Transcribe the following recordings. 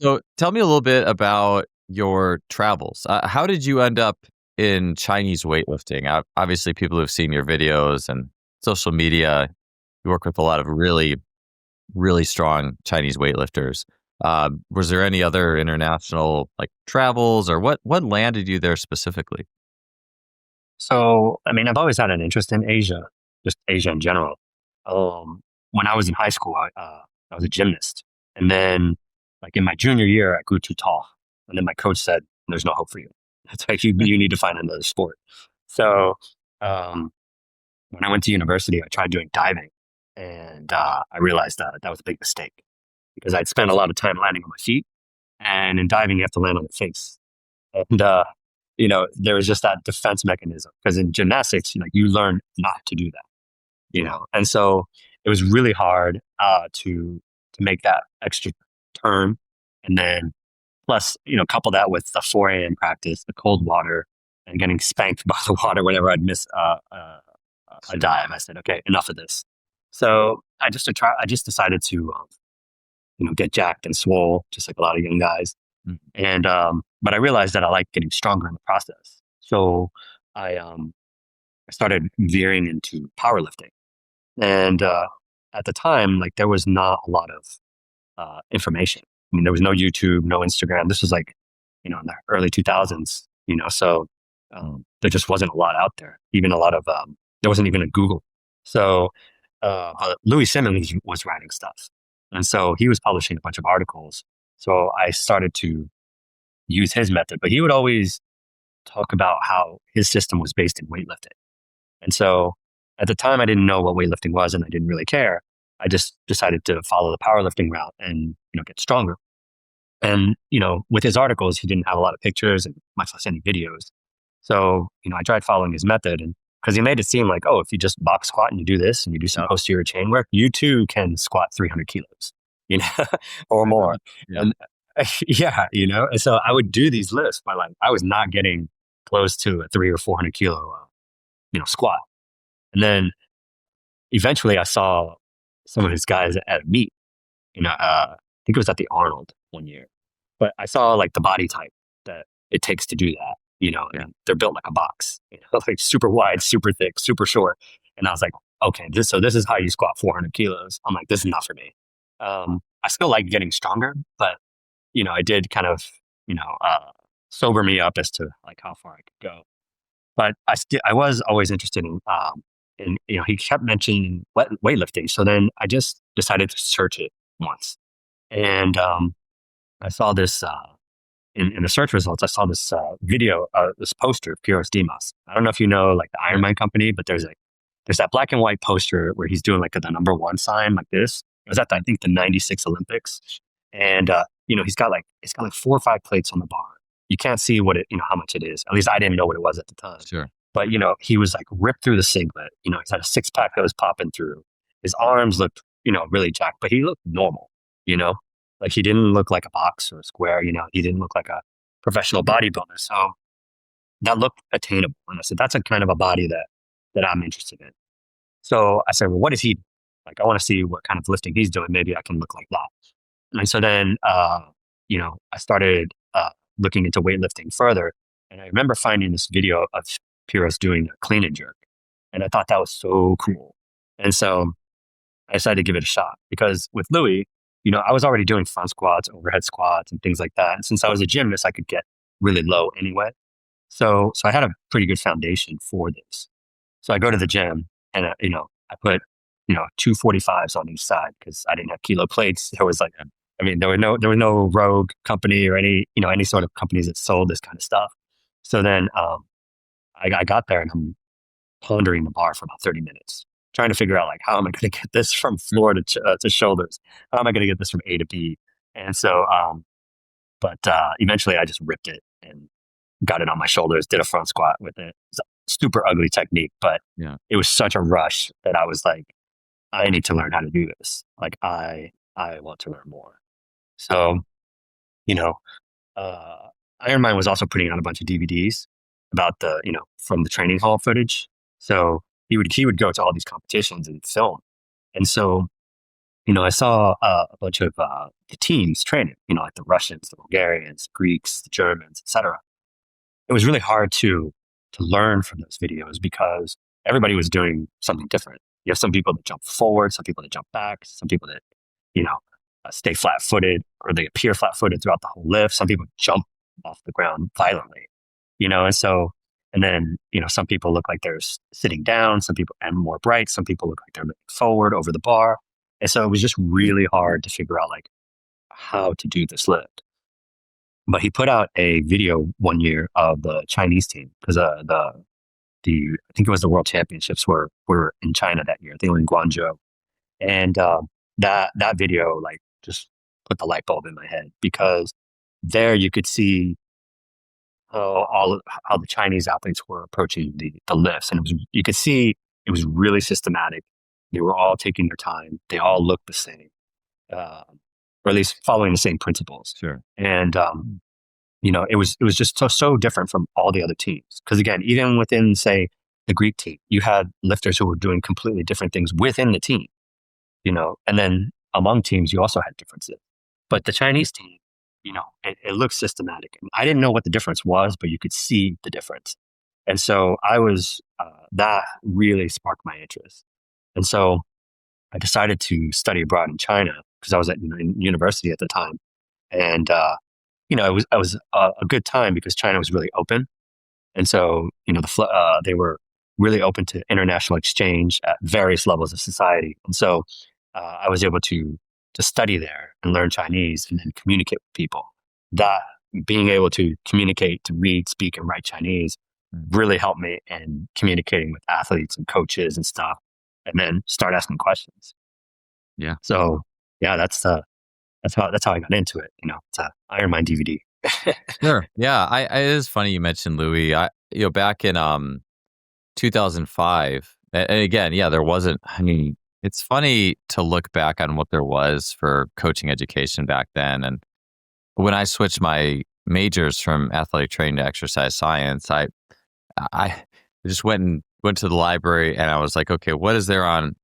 So tell me a little bit about your travels. How did you end up in Chinese weightlifting? Obviously, people who've seen your videos and social media, you work with a lot of really, really strong Chinese weightlifters. Was there any other international like travels, or what landed you there specifically? So, I mean, I've always had an interest in Asia, just Asia in general. When I was in high school, I was a gymnast. And then, like in my junior year, I grew too tall. And then my coach said, there's no hope for you. It's like, you need to find another sport. So, um, when I went to university, I tried doing diving. And I realized that that was a big mistake because I'd spent a lot of time landing on my feet. And in diving, you have to land on your face. And, there was just that defense mechanism because in gymnastics, you learn not to do that, and so it was really hard to make that extra turn. And then plus, couple that with the 4 a.m. practice, the cold water and getting spanked by the water whenever I'd miss a dive. I said, okay, enough of this. So I just decided to, get jacked and swole, just like a lot of young guys. Mm. And but I realized that I like getting stronger in the process. So I started veering into powerlifting. And at the time, like there was not a lot of information. I mean, there was no YouTube, no Instagram. This was like, in the early 2000s, so there just wasn't a lot out there. Even a lot of, there wasn't even a Google. So but Louis Simmons was writing stuff. And so he was publishing a bunch of articles. So I started to use his method, but he would always talk about how his system was based in weightlifting. And so at the time, I didn't know what weightlifting was and I didn't really care. I just decided to follow the powerlifting route and, get stronger. And, with his articles, he didn't have a lot of pictures and much less any videos. So, I tried following his method and because he made it seem like, oh, if you just box squat and you do this and you do some posterior chain work, you too can squat 300 kilos, or more. Yeah. And yeah, and so I would do these lifts, but like I was not getting close to a 300 or 400 kilo, squat. And then eventually I saw some of his guys at a meet, I think it was at the Arnold one year, but I saw like the body type that it takes to do that, and they're built like a box, like super wide, super thick, super short. And I was like, okay, this is how you squat 400 kilos. I'm like, this is not for me. I still like getting stronger, but I did kind of, sober me up as to like how far I could go. But I was always interested in, he kept mentioning weightlifting. So then I just decided to search it once. And I saw this, in the search results, I saw this video, this poster of Pyrs Dimas. I don't know if you know like the IronMind company, but there's that black and white poster where he's doing like the number one sign like this. It was at I think the 96 Olympics. And, he's got like 4 or 5 plates on the bar. You can't see what it, how much it is. At least I didn't know what it was at the time. Sure. But, he was like ripped through the singlet. He's had a 6-pack that was popping through. His arms looked, really jacked, but he looked normal, like he didn't look like a box or a square, he didn't look like a professional bodybuilder. So that looked attainable. And I said, that's a kind of a body that I'm interested in. So I said, well, what is he? Like, I want to see what kind of lifting he's doing. Maybe I can look like that. And so then, I started looking into weightlifting further. And I remember finding this video of Pyrs doing a clean and jerk. And I thought that was so cool. And so I decided to give it a shot because with Louis, I was already doing front squats, overhead squats, and things like that. And since I was a gymnast, I could get really low anyway. So I had a pretty good foundation for this. So I go to the gym and, I put, 245s on each side because I didn't have kilo plates. There was like, there was no Rogue company or any sort of companies that sold this kind of stuff. So then I got there and I'm pondering the bar for about 30 minutes, trying to figure out like, how am I going to get this from floor to shoulders? How am I going to get this from A to B? And so, but eventually I just ripped it and got it on my shoulders, did a front squat with it. It's a super ugly technique, but it was such a rush that I was like, I need to learn how to do this. Like I want to learn more. So, IronMind was also putting out a bunch of DVDs about the, from the training hall footage. So he would go to all these competitions and film. And so I saw a bunch of the teams training, like the Russians, the Bulgarians, Greeks, the Germans, etc. It was really hard to learn from those videos because everybody was doing something different. You have some people that jump forward, some people that jump back, some people that, you know, stay flat footed or they appear flat footed throughout the whole lift. Some people jump off the ground violently, and so, and then, some people look like they're sitting down, some people, and more bright, some people look like they're moving forward over the bar. And so it was just really hard to figure out like how to do this lift. But he put out a video one year of the Chinese team because I think it was the World Championships were in China that year. They were in Guangzhou, and that video like just put the light bulb in my head because there you could see how the Chinese athletes were approaching the lifts, and you could see it was really systematic. They were all taking their time. They all looked the same, or at least following the same principles. Sure. And it was just so different from all the other teams. Because again, even within, say, the Greek team, you had lifters who were doing completely different things within the team. And then among teams, you also had differences. But the Chinese team, it looks systematic. I didn't know what the difference was, but you could see the difference. And so that really sparked my interest. And so I decided to study abroad in China because I was in university at the time. And, it was a good time because China was really open. And so, they were really open to international exchange at various levels of society. And so I was able to study there and learn Chinese and then communicate with people. That being able to communicate, to read, speak, and write Chinese really helped me in communicating with athletes and coaches and stuff, and then start asking questions. Yeah. So yeah, that's how I got into it. It's a IronMind DVD. Sure. Yeah. It is funny you mentioned Louis. Back in 2005, and again, yeah, there wasn't. I mean, it's funny to look back on what there was for coaching education back then. And when I switched my majors from athletic training to exercise science, I just went to the library and I was like, okay, what is there on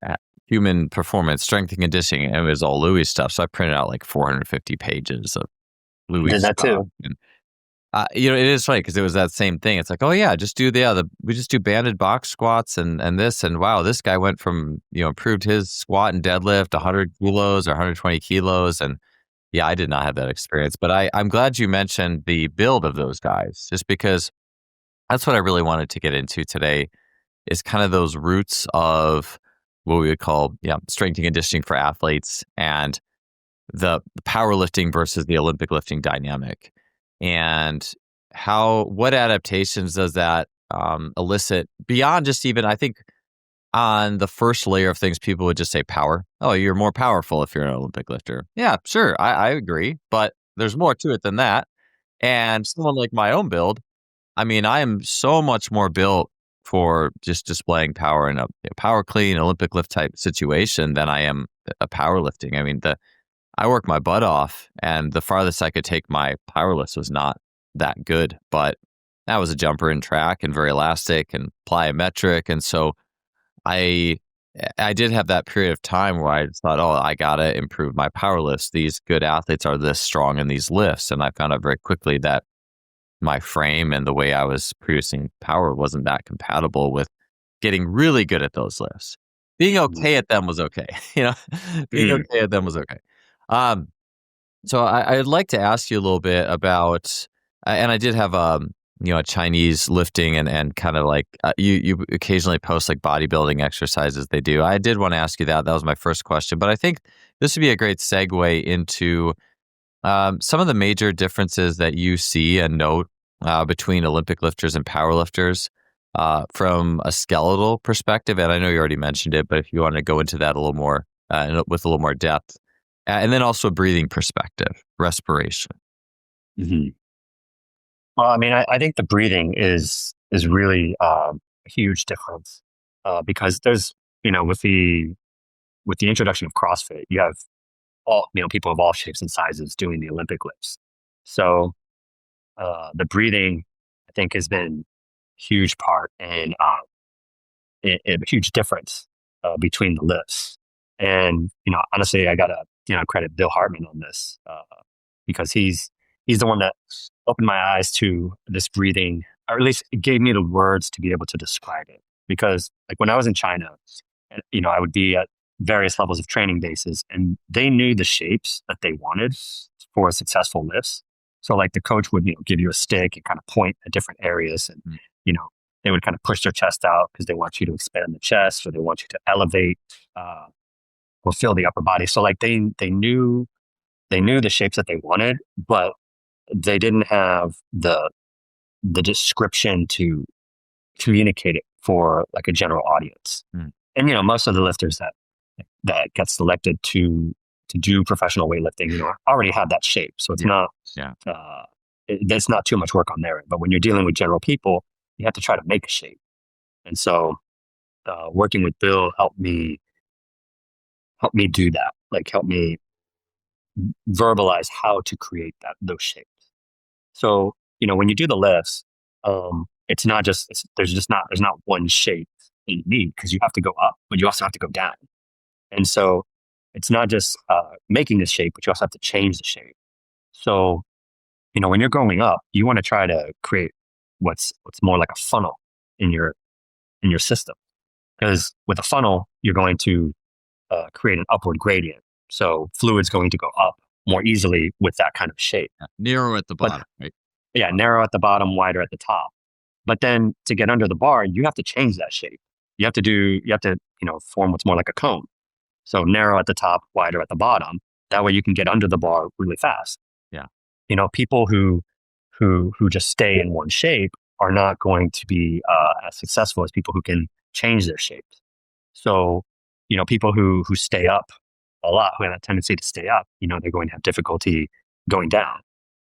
human performance, strength and conditioning? And it was all Louis stuff. So I printed out like 450 pages of Louis Did that stuff. too. And, it is funny because it was that same thing. It's like, oh yeah, just do we just do banded box squats and this, and wow, this guy went from, improved his squat and deadlift 100 kilos or 120 kilos. And yeah, I did not have that experience, but I'm glad you mentioned the build of those guys, just because that's what I really wanted to get into today is kind of those roots of what we would call, strength and conditioning for athletes and the powerlifting versus the Olympic lifting dynamic. And what adaptations does that elicit beyond just even, I think on the first layer of things, people would just say power. Oh, you're more powerful if you're an Olympic lifter. Yeah, sure. I agree. But there's more to it than that. And someone like my own build, I mean, I am so much more built for just displaying power in a power clean Olympic lift type situation than I am a powerlifting. I mean, I work my butt off, and the farthest I could take my power lifts was not that good, but that was a jumper in track and very elastic and plyometric. And so I did have that period of time where I thought, oh, I got to improve my power lifts. These good athletes are this strong in these lifts. And I found out very quickly that my frame and the way I was producing power wasn't that compatible with getting really good at those lifts. Being okay at them was okay. Being okay at them was okay. So I'd like to ask you a little bit about, and I did have a Chinese lifting and kind of like you occasionally post like bodybuilding exercises they do. I did want to ask you that. That was my first question, but I think this would be a great segue into some of the major differences that you see and note between Olympic lifters and power lifters from a skeletal perspective. And I know you already mentioned it, but if you want to go into that a little more with a little more depth. And then also a breathing perspective, respiration. Mm-hmm. Well, I mean, I think the breathing is really a huge difference because there's, with the introduction of CrossFit, you have all, people of all shapes and sizes doing the Olympic lifts. So the breathing, I think, has been a huge part and a huge difference between the lifts. And, honestly, I got to, credit Bill Hartman on this, because he's the one that opened my eyes to this breathing, or at least it gave me the words to be able to describe it. Because like when I was in China, I would be at various levels of training bases, and they knew the shapes that they wanted for successful lifts. So like the coach would, give you a stick and kind of point at different areas, and, they would kind of push their chest out because they want you to expand the chest, or they want you to elevate, or fill the upper body. So like they knew the shapes that they wanted, but they didn't have the description to communicate it for like a general audience. And most of the lifters that get selected to do professional weightlifting, already have that shape. So it's not there's not too much work on their end. But when you're dealing with general people, you have to try to make a shape. And so working with Bill helped me do that. Like help me verbalize how to create those shapes. So, when you do the lifts, it's not just, there's not one shape that you need, because you have to go up, but you also have to go down. And so it's not just making the shape, but you also have to change the shape. So, when you're going up, you want to try to create what's more like a funnel in your system. Because with a funnel, you're going to create an upward gradient. So fluid's going to go up more easily with that kind of shape. Narrow at the bottom, right? Yeah, narrow at the bottom, wider at the top. But then to get under the bar, you have to change that shape. You have to form what's more like a cone. So narrow at the top, wider at the bottom. That way you can get under the bar really fast. Yeah. People who just stay in one shape are not going to be as successful as people who can change their shapes. So, people who stay up a lot, who have that tendency to stay up, they're going to have difficulty going down.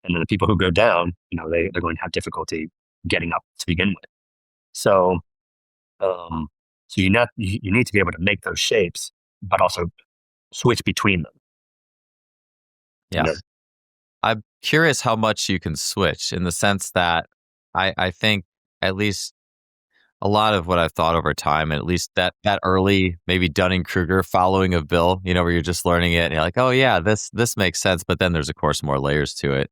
And then the people who go down, they're going to have difficulty getting up to begin with. So, you need to be able to make those shapes, but also switch between them. Yeah. I'm curious how much you can switch, in the sense that I think at least a lot of what I've thought over time, and at least that early maybe Dunning-Kruger following of Bill, where you're just learning it and you're like, oh yeah, this makes sense. But then there's of course more layers to it,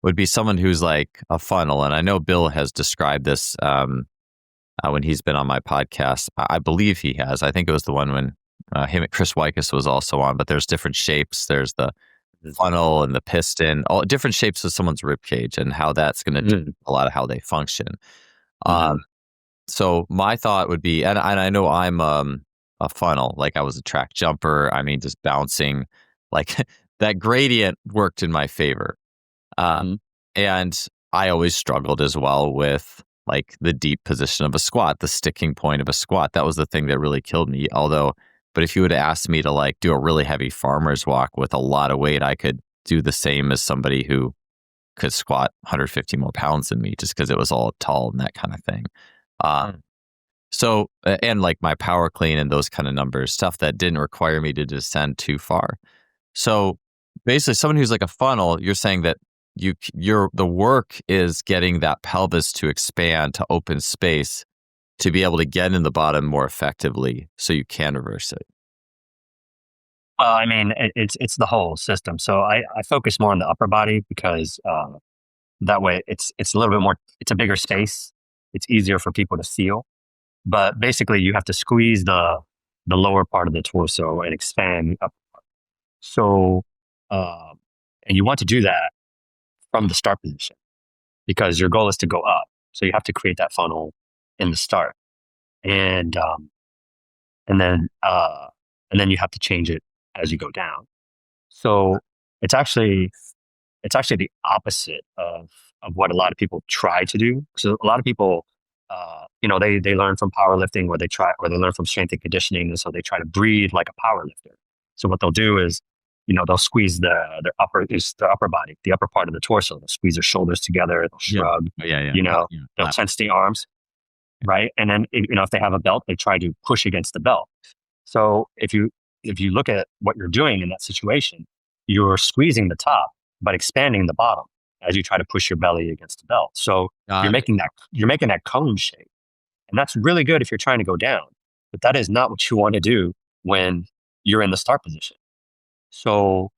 would be someone who's like a funnel. And I know Bill has described this when he's been on my podcast. I believe he has. I think it was the one when Chris Wycus was also on, but there's different shapes. There's the funnel and the piston, all different shapes of someone's rib cage, and how that's going to do a lot of how they function. So my thought would be, and I know I'm a funnel, like I was a track jumper. I mean, just bouncing, like that gradient worked in my favor. And I always struggled as well with like the deep position of a squat, the sticking point of a squat. That was the thing that really killed me. But if you would have asked me to like do a really heavy farmer's walk with a lot of weight, I could do the same as somebody who could squat 150 more pounds than me, just because it was all tall and that kind of thing. So, and like my power clean and those kind of numbers, stuff that didn't require me to descend too far. So basically someone who's like a funnel, you're saying that the work is getting that pelvis to expand, to open space, to be able to get in the bottom more effectively, so you can reverse it. Well, I mean, it's the whole system. So I focus more on the upper body, because that way it's a little bit more, it's a bigger space. It's easier for people to feel. But basically you have to squeeze the lower part of the torso and expand up. So, and you want to do that from the start position, because your goal is to go up. So you have to create that funnel in the start, and then you have to change it as you go down. So it's actually the opposite of what a lot of people try to do. So a lot of people, they learn from powerlifting, or they learn from strength and conditioning, and so they try to breathe like a powerlifter. So what they'll do is, they'll squeeze their upper body, the upper part of the torso. They'll squeeze their shoulders together. They'll shrug. They'll tense the arms, right? And then if they have a belt, they try to push against the belt. So if you look at what you're doing in that situation, you're squeezing the top but expanding the bottom as you try to push your belly against the belt. So you're making that cone shape, and that's really good if you're trying to go down. But that is not what you want to do when you're in the start position. So,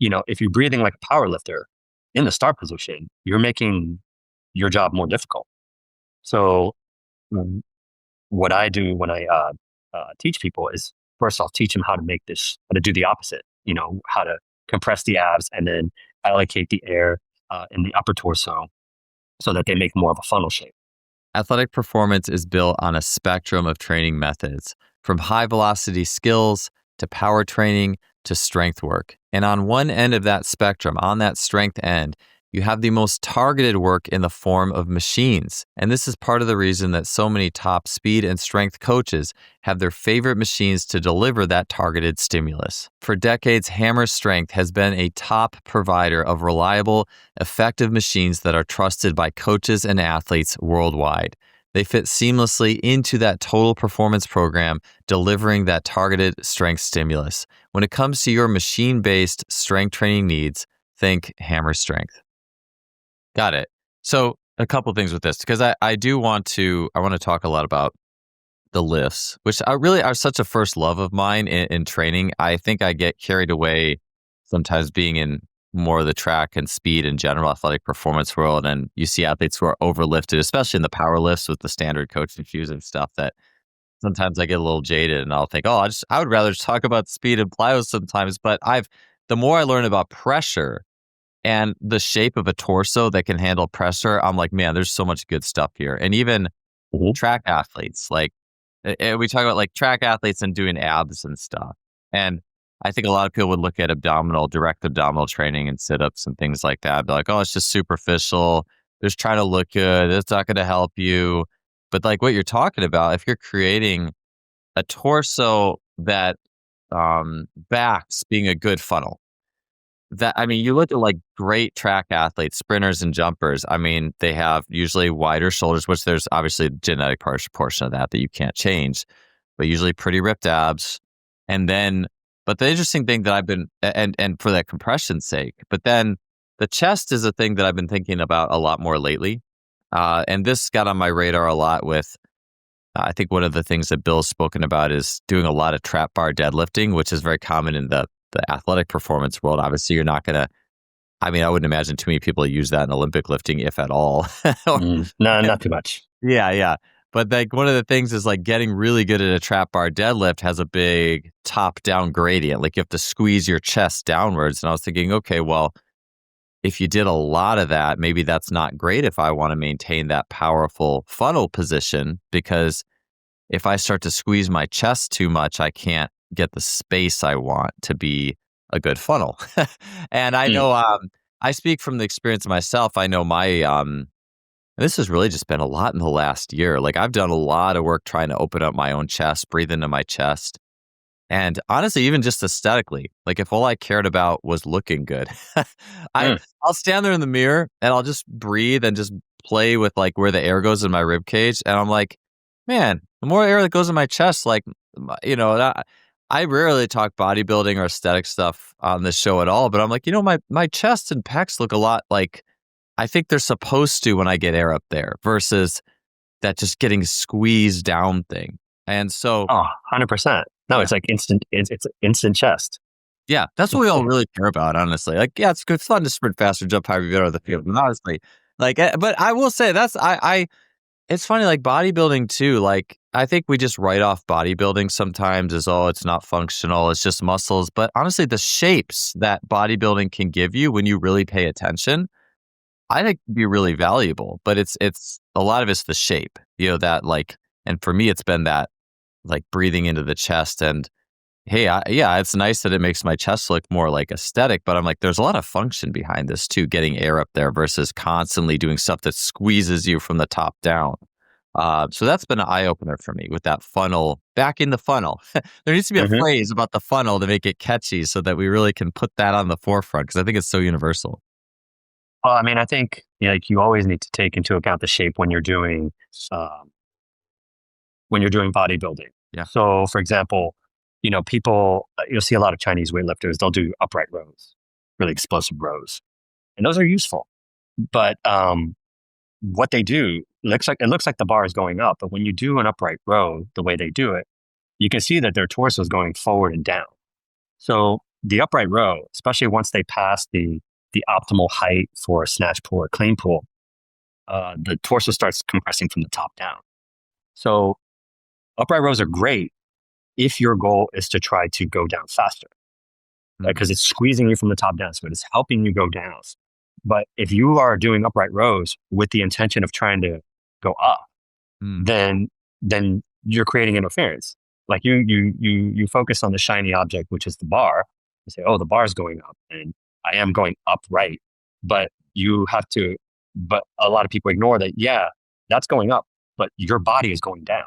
if you're breathing like a power lifter in the start position, you're making your job more difficult. So, mm, what I do when I teach people is first I'll teach them how to do the opposite, how to compress the abs and then allocate the air in the upper torso so that they make more of a funnel shape. Athletic performance is built on a spectrum of training methods, from high velocity skills to power training to strength work. And on one end of that spectrum, on that strength end, you have the most targeted work in the form of machines. And this is part of the reason that so many top speed and strength coaches have their favorite machines to deliver that targeted stimulus. For decades, Hammer Strength has been a top provider of reliable, effective machines that are trusted by coaches and athletes worldwide. They fit seamlessly into that total performance program, delivering that targeted strength stimulus. When it comes to your machine-based strength training needs, think Hammer Strength. Got it. So a couple things with this, because I want to talk a lot about the lifts, which are such a first love of mine in training. I think I get carried away sometimes being in more of the track and speed and general athletic performance world. And you see athletes who are overlifted, especially in the power lifts with the standard coaching shoes and stuff, that sometimes I get a little jaded and I'll think, I would rather just talk about speed and plyos sometimes. But the more I learn about pressure and the shape of a torso that can handle pressure, I'm like, man, there's so much good stuff here. And even track athletes, like we talk about like track athletes and doing abs and stuff. And I think a lot of people would look at direct abdominal training and sit-ups and things like that. Be like, oh, it's just superficial. They're just trying to look good. It's not going to help you. But like what you're talking about, if you're creating a torso that backs being a good funnel, you look at like great track athletes, sprinters and jumpers. They have usually wider shoulders, which there's obviously a genetic portion of that you can't change, but usually pretty ripped abs. But the interesting thing that I've been, and for that compression's sake, but then the chest is a thing that I've been thinking about a lot more lately. And this got on my radar a lot with, I think one of the things that Bill's spoken about is doing a lot of trap bar deadlifting, which is very common in the athletic performance world. Obviously, you're not going to, I wouldn't imagine too many people use that in Olympic lifting, if at all. No, not too much. Yeah. But like one of the things is like getting really good at a trap bar deadlift has a big top down gradient. Like you have to squeeze your chest downwards. And I was thinking, okay, well, if you did a lot of that, maybe that's not great if I want to maintain that powerful funnel position, because if I start to squeeze my chest too much, I can't get the space I want to be a good funnel. And I know, I speak from the experience of myself. I know this has really just been a lot in the last year. Like I've done a lot of work trying to open up my own chest, breathe into my chest. And honestly, even just aesthetically, like if all I cared about was looking good, I'll stand there in the mirror and I'll just breathe and just play with like where the air goes in my rib cage. And I'm like, man, the more air that goes in my chest, like, I rarely talk bodybuilding or aesthetic stuff on this show at all, but I'm like, my chest and pecs look a lot like I think they're supposed to when I get air up there versus that just getting squeezed down thing. And so 100%. No, it's like instant. It's instant chest. Yeah, that's what we all really care about, honestly. Like, yeah, it's good. It's fun to sprint faster, jump higher, be better on the field. And honestly, like, but I will say it's funny, like bodybuilding too. Like, I think we just write off bodybuilding sometimes as, it's not functional. It's just muscles. But honestly, the shapes that bodybuilding can give you when you really pay attention, I think can be really valuable. But it's a lot of it's the shape, that like, and for me, it's been that like breathing into the chest. And hey, it's nice that it makes my chest look more like aesthetic, but I'm like, there's a lot of function behind this too, getting air up there versus constantly doing stuff that squeezes you from the top down. So that's been an eye opener for me with that funnel, back in the funnel. There needs to be a phrase about the funnel to make it catchy so that we really can put that on the forefront, because I think it's so universal. Well, I think you always need to take into account the shape when you're doing bodybuilding. Yeah. So, for example, people, you'll see a lot of Chinese weightlifters, they'll do upright rows, really explosive rows. And those are useful. But what they do, it looks like the bar is going up. But when you do an upright row, the way they do it, you can see that their torso is going forward and down. So the upright row, especially once they pass the optimal height for a snatch pull or clean pull, the torso starts compressing from the top down. So upright rows are great if your goal is to try to go down faster, because it's squeezing you from the top down. So it's helping you go down. But if you are doing upright rows with the intention of trying to go up, then you're creating interference. Like you focus on the shiny object, which is the bar. You say, oh, the bar is going up, and I am going upright. But but a lot of people ignore that. Yeah, that's going up, but your body is going down.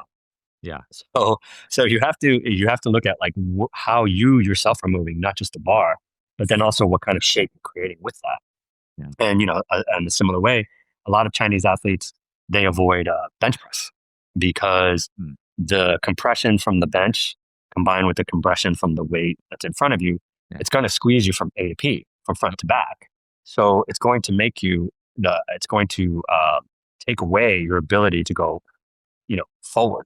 Yeah. So you have to look at like how you yourself are moving, not just the bar, but then also what kind of shape you're creating with that. Yeah. And in a similar way, a lot of Chinese athletes, they avoid bench press because the compression from the bench combined with the compression from the weight that's in front of you, it's going to squeeze you from A to P, from front to back. So it's going to make it's going to take away your ability to go, forward.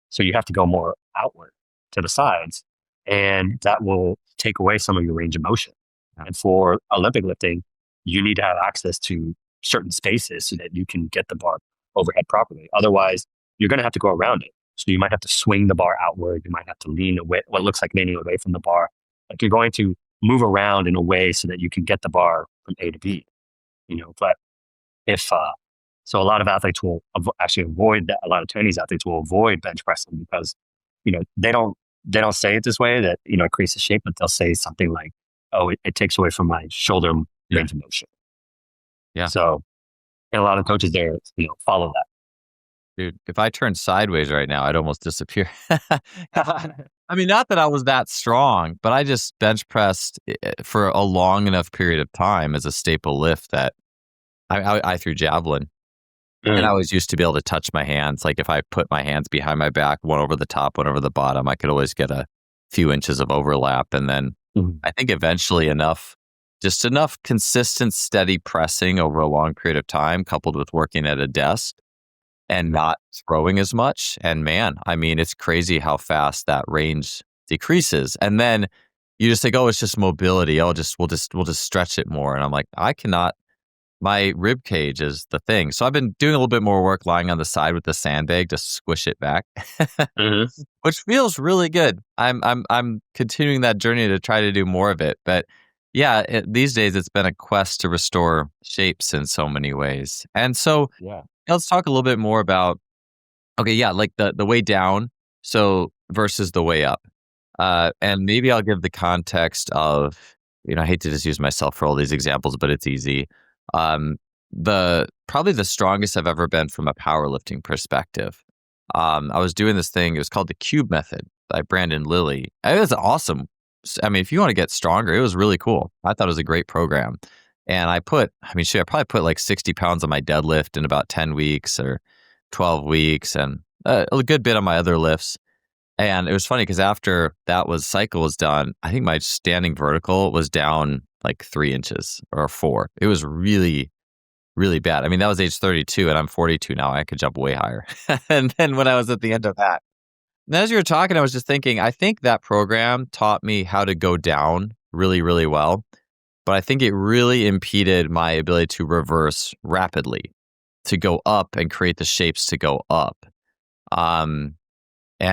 So you have to go more outward to the sides, and that will take away some of your range of motion. And for Olympic lifting, you need to have access to certain spaces so that you can get the bar overhead properly. Otherwise, you're going to have to go around it. So you might have to swing the bar outward. You might have to lean away, what looks like leaning away from the bar. Like you're going to move around in a way so that you can get the bar from A to B. But so a lot of athletes will actually avoid that. A lot of Chinese athletes will avoid bench pressing because, they don't say it this way that, it creates a shape, but they'll say something like, oh, it takes away from my shoulder range of motion. Yeah. So, and a lot of coaches there, follow that. Dude, if I turned sideways right now, I'd almost disappear. I mean, not that I was that strong, but I just bench pressed for a long enough period of time as a staple lift that I threw javelin. And I always used to be able to touch my hands. Like if I put my hands behind my back, one over the top, one over the bottom, I could always get a few inches of overlap. And then I think eventually enough consistent, steady pressing over a long period of time, coupled with working at a desk and not throwing as much. And man, I mean, it's crazy how fast that range decreases. And then you just think, oh, it's just mobility. We'll just stretch it more. And I'm like, I cannot. My rib cage is the thing. So I've been doing a little bit more work lying on the side with the sandbag to squish it back, which feels really good. I'm continuing that journey to try to do more of it. But yeah, these days it's been a quest to restore shapes in so many ways. And so let's talk a little bit more about, like the way down, so versus the way up. And maybe I'll give the context of, I hate to just use myself for all these examples, but it's easy. Probably the strongest I've ever been from a powerlifting perspective. I was doing this thing, it was called the Cube Method by Brandon Lilly. It was awesome. I mean, if you want to get stronger, it was really cool. I thought it was a great program. And I probably put like 60 pounds on my deadlift in about 10 weeks or 12 weeks and a good bit on my other lifts. And it was funny because after that cycle was done, I think my standing vertical was down like 3 inches or 4. It was really, really bad. I mean, that was age 32 and I'm 42 now. I could jump way higher. And then when I was at the end of that, and as you were talking, I was just thinking, I think that program taught me how to go down really, really well. But I think it really impeded my ability to reverse rapidly, to go up and create the shapes to go up. And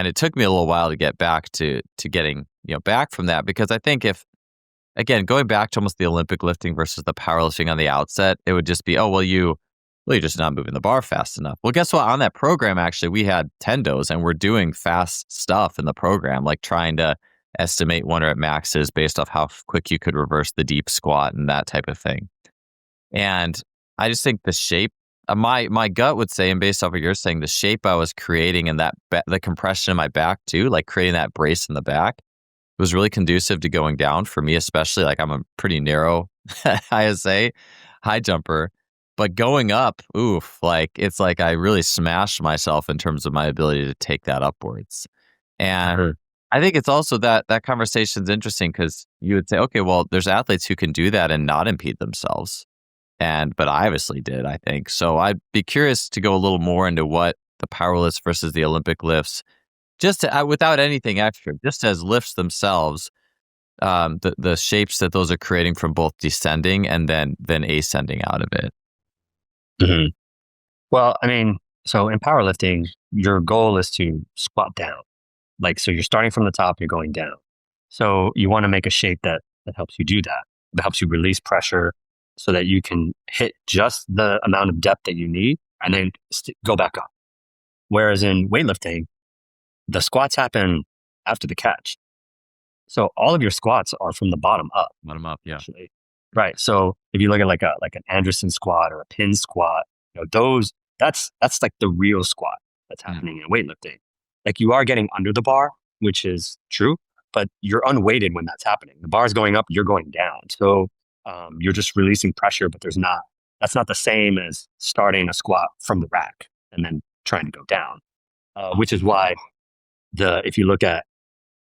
it took me a little while to get back to getting, back from that, because I think again, going back to almost the Olympic lifting versus the powerlifting on the outset, it would just be, you're just not moving the bar fast enough. Well, guess what? On that program, actually, we had tendos and we're doing fast stuff in the program, like trying to estimate 1 rep maxes based off how quick you could reverse the deep squat and that type of thing. And I just think the shape, my gut would say, and based off what you're saying, the shape I was creating and that the compression in my back too, like creating that brace in the back, was really conducive to going down for me, especially like I'm a pretty narrow ISA high jumper, but going up, it's like I really smashed myself in terms of my ability to take that upwards. And I think it's also that conversation's interesting because you would say, okay, well, there's athletes who can do that and not impede themselves. But I obviously did, I think. So I'd be curious to go a little more into what the power lifts versus the Olympic lifts, just without anything extra, just as lifts themselves, the shapes that those are creating from both descending and then ascending out of it? Mm-hmm. Well, I mean, so in powerlifting, your goal is to squat down. So you're starting from the top, you're going down. So you want to make a shape that helps you do that helps you release pressure so that you can hit just the amount of depth that you need and then go back up. Whereas in weightlifting, the squats happen after the catch. So all of your squats are from the bottom up. Bottom up, yeah. Actually. Right. So if you look at like an Anderson squat or a pin squat, that's like the real squat that's happening in weightlifting. Like you are getting under the bar, which is true, but you're unweighted when that's happening. The bar is going up, you're going down. So you're just releasing pressure, but that's not the same as starting a squat from the rack and then trying to go down, which is why if you look at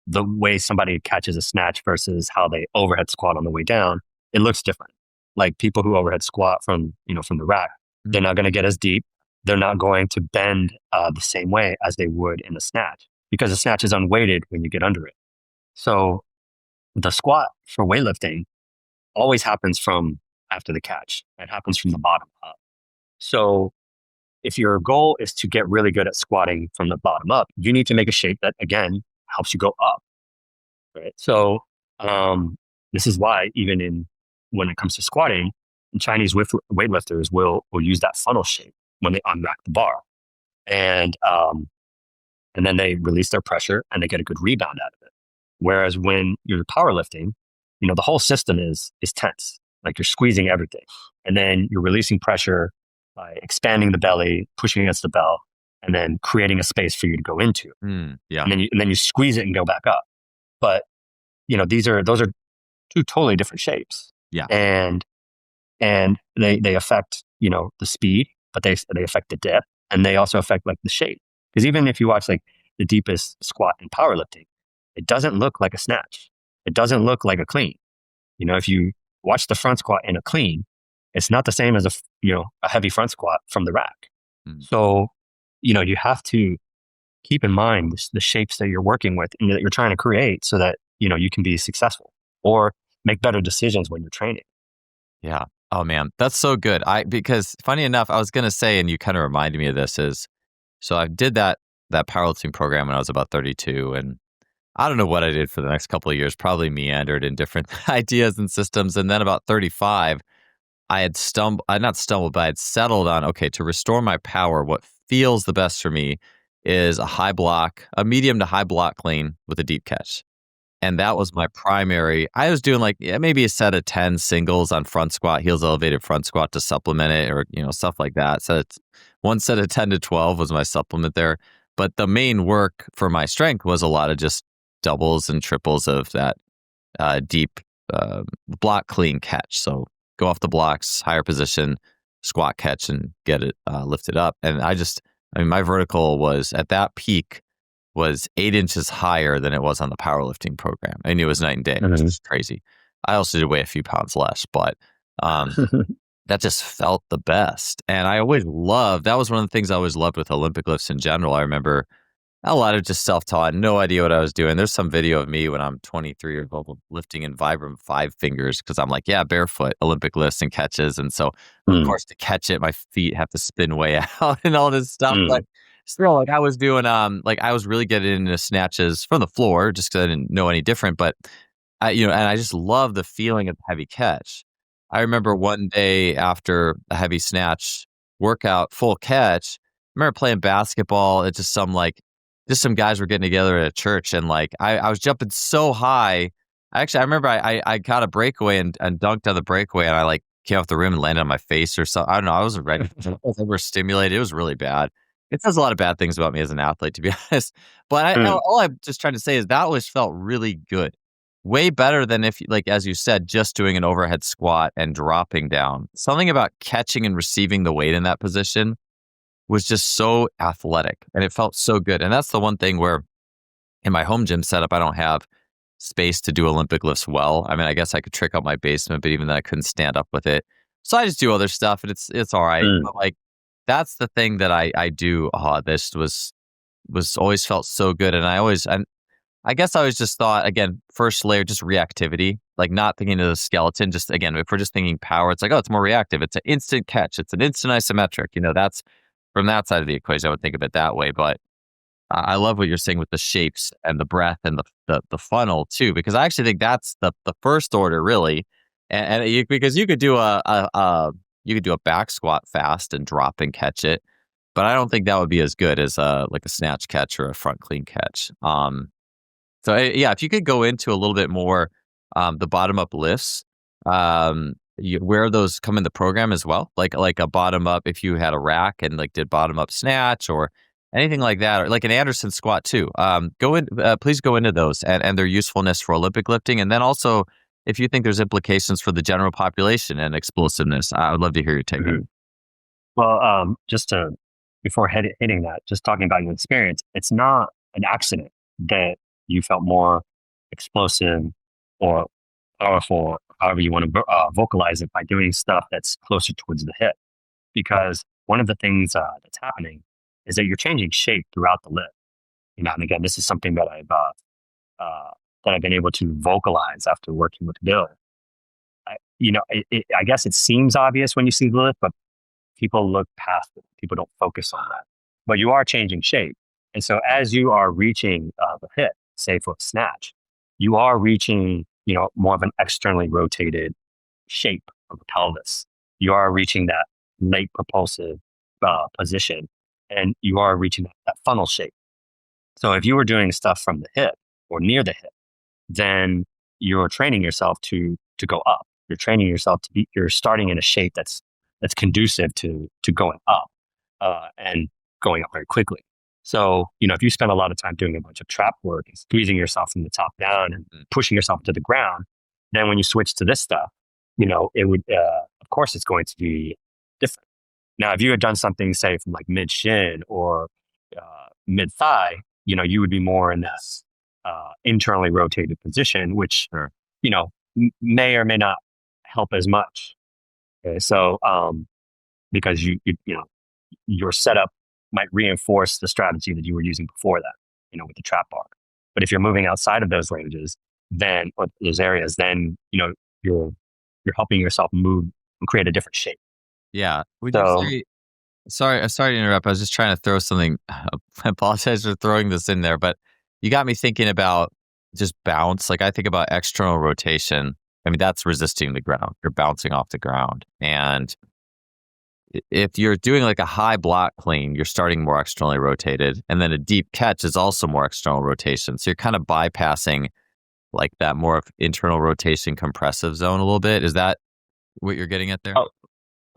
the way somebody catches a snatch versus how they overhead squat on the way down, it looks different. Like people who overhead squat from the rack, they're not going to get as deep. They're not going to bend the same way as they would in a snatch because the snatch is unweighted when you get under it. So the squat for weightlifting always happens from after the catch. It happens from the bottom up. So if your goal is to get really good at squatting from the bottom up, you need to make a shape that, again, helps you go up. Right. So this is why even when it comes to squatting, Chinese weightlifters will use that funnel shape when they unrack the bar. And then they release their pressure and they get a good rebound out of it. Whereas when you're powerlifting, the whole system is tense. Like you're squeezing everything. And then you're releasing pressure by expanding the belly, pushing against the bell, and then creating a space for you to go into. Yeah. And then you squeeze it and go back up. But those are two totally different shapes. Yeah. And they affect, the speed, but they affect the depth, and they also affect like the shape. Because even if you watch like the deepest squat in powerlifting, it doesn't look like a snatch. It doesn't look like a clean. If you watch the front squat in a clean, it's not the same as a heavy front squat from the rack. So, you have to keep in mind the shapes that you're working with and that you're trying to create so that, you can be successful or make better decisions when you're training. Yeah. Oh man, that's so good. Because funny enough, I was going to say, and you kind of reminded me of this so I did that powerlifting program when I was about 32, and I don't know what I did for the next couple of years, probably meandered in different ideas and systems. And then about 35, I had not stumbled, but I had settled on, okay, to restore my power, what feels the best for me is a medium to high block clean with a deep catch. And that was my primary. I was doing maybe a set of 10 singles on front squat, heels elevated front squat to supplement it, or, stuff like that. So one set of 10 to 12 was my supplement there. But the main work for my strength was a lot of just doubles and triples of that deep block clean catch. So go off the blocks, higher position, squat catch, and get it lifted up. And my vertical was at that peak was 8 inches higher than it was on the powerlifting program. I knew it was night and day. It was just crazy. I also did weigh a few pounds less, but that just felt the best. And that was one of the things I always loved with Olympic lifts in general. I remember a lot of just self-taught, no idea what I was doing. There's some video of me when I'm 23 years old lifting in Vibram 5 fingers because I'm like, yeah, barefoot, Olympic lifts and catches. And so, of course, to catch it, my feet have to spin way out and all this stuff. But still, I was doing, I was really getting into snatches from the floor just because I didn't know any different. But, and I just love the feeling of heavy catch. I remember one day after a heavy snatch workout, full catch, I remember playing basketball. It's just some guys were getting together at a church, and I was jumping so high. I remember I got a breakaway and dunked on the breakaway, and I came off the rim and landed on my face or something. I don't know. I wasn't ready. I was overstimulated. It was really bad. It says a lot of bad things about me as an athlete, to be honest. But all I'm just trying to say is that always felt really good. Way better than if, as you said, just doing an overhead squat and dropping down. Something about catching and receiving the weight in that position was just so athletic, and it felt so good. And that's the one thing where in my home gym setup, I don't have space to do Olympic lifts well. I mean, I guess I could trick out my basement, but even then I couldn't stand up with it. So I just do other stuff, and it's all right. But that's the thing that I do. This was always felt so good. And I guess I was just thought, again, first layer, just reactivity, like not thinking of the skeleton. Just again, if we're just thinking power, it's like, oh, it's more reactive. It's an instant catch. It's an instant isometric. That's from that side of the equation. I would think of it that way. But I love what you're saying with the shapes and the breath and the funnel too, because I actually think that's the first order really. Because you could do you could do a back squat fast and drop and catch it, but I don't think that would be as good as like a snatch catch or a front clean catch. So yeah, if you could go into a little bit more the bottom up lifts, where those come in the program as well, like a bottom up, if you had a rack and like did bottom up snatch or anything like that, or like an Anderson squat too. Please go into those and their usefulness for Olympic lifting, and then also if you think there's implications for the general population and explosiveness. I would love to hear your take. Mm-hmm. Well, before hitting that, just talking about your experience, it's not an accident that you felt more explosive or powerful, however you want to vocalize it, by doing stuff that's closer towards the hip. Because one of the things that's happening is that you're changing shape throughout the lift. And again, this is something that I've been able to vocalize after working with Bill. I guess it seems obvious when you see the lift, but people look past it. People don't focus on that. But you are changing shape. And so as you are reaching the hip, say for a snatch, you are reaching, more of an externally rotated shape of the pelvis. You are reaching that late propulsive position, and you are reaching that funnel shape. So if you were doing stuff from the hip or near the hip, then you're training yourself to go up. You're training yourself you're starting in a shape that's conducive to going up and going up very quickly. So, if you spend a lot of time doing a bunch of trap work and squeezing yourself from the top down and pushing yourself to the ground, then when you switch to this stuff, it would, of course, it's going to be different. Now, if you had done something, say, from like mid shin or mid thigh, you would be more in this internally rotated position, which, may or may not help as much. Okay, so, because your setup might reinforce the strategy that you were using before that, with the trap bar. But if you're moving outside of those ranges, or those areas, then, you're helping yourself move and create a different shape. Yeah. Would you say, sorry to interrupt. I was just trying to throw something. I apologize for throwing this in there, but you got me thinking about just bounce. Like I think about external rotation. I mean, that's resisting the ground. You're bouncing off the ground. And if you're doing like a high block clean, you're starting more externally rotated. And then a deep catch is also more external rotation. So you're kind of bypassing like that more of internal rotation compressive zone a little bit. Is that what you're getting at there?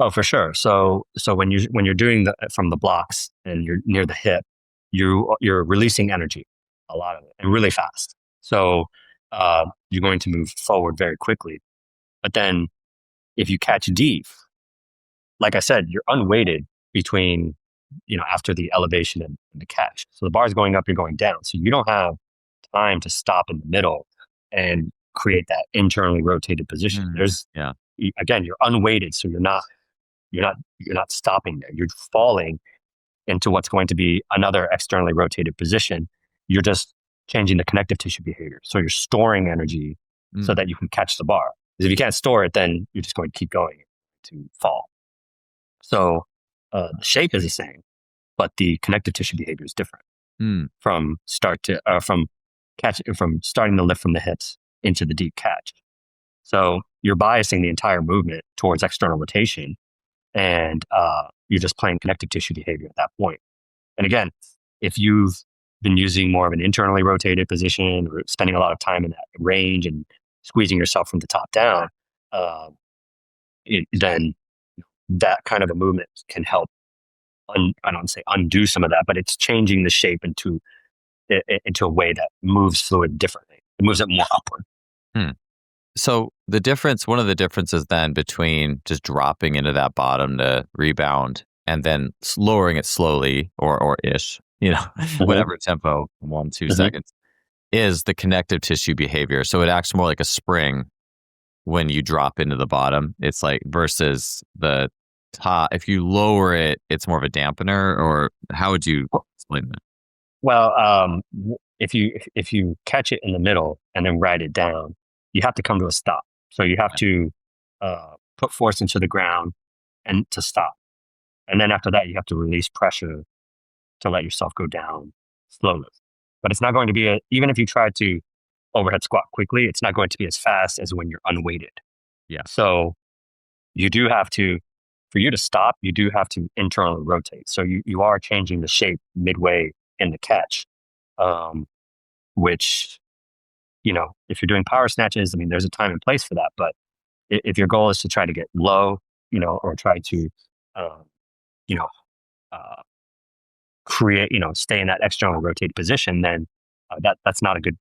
Oh, for sure. So when you're doing from the blocks and you're near the hip, you're releasing energy, a lot of it, and really fast. So you're going to move forward very quickly. But then if you catch deep, like I said, you're unweighted between, after the elevation and the catch. So the bar's going up, you're going down. So you don't have time to stop in the middle and create that internally rotated position. Again, you're unweighted. So you're not stopping there. You're falling into what's going to be another externally rotated position. You're just changing the connective tissue behavior. So you're storing energy so that you can catch the bar. Because if you can't store it, then you're just going to keep going to fall. So the shape is the same, but the connective tissue behavior is different from starting the lift from the hips into the deep catch. So you're biasing the entire movement towards external rotation, and you're just playing connective tissue behavior at that point. And again, if you've been using more of an internally rotated position or spending a lot of time in that range and squeezing yourself from the top down, then that kind of a movement can help, I don't say undo some of that, but it's changing the shape into a way that moves fluid differently. It moves it more upward. So one of the differences then between just dropping into that bottom to rebound and then lowering it slowly or ish, whatever tempo, 1-2 seconds, is the connective tissue behavior. So it acts more like a spring when you drop into the bottom. It's like versus the top. If you lower it, it's more of a dampener, or how would you explain that? Well, if you catch it in the middle and then ride it down, you have to come to a stop. So you have to put force into the ground and to stop. And then after that, you have to release pressure to let yourself go down slowly. But it's not going to be, even if you try to overhead squat quickly, it's not going to be as fast as when you're unweighted. Yeah. So you do have to, for you to stop, you do have to internally rotate. So you are changing the shape midway in the catch, which, if you're doing power snatches, I mean, there's a time and place for that. But if your goal is to try to get low, or try to, create, stay in that external rotated position, then that's not a good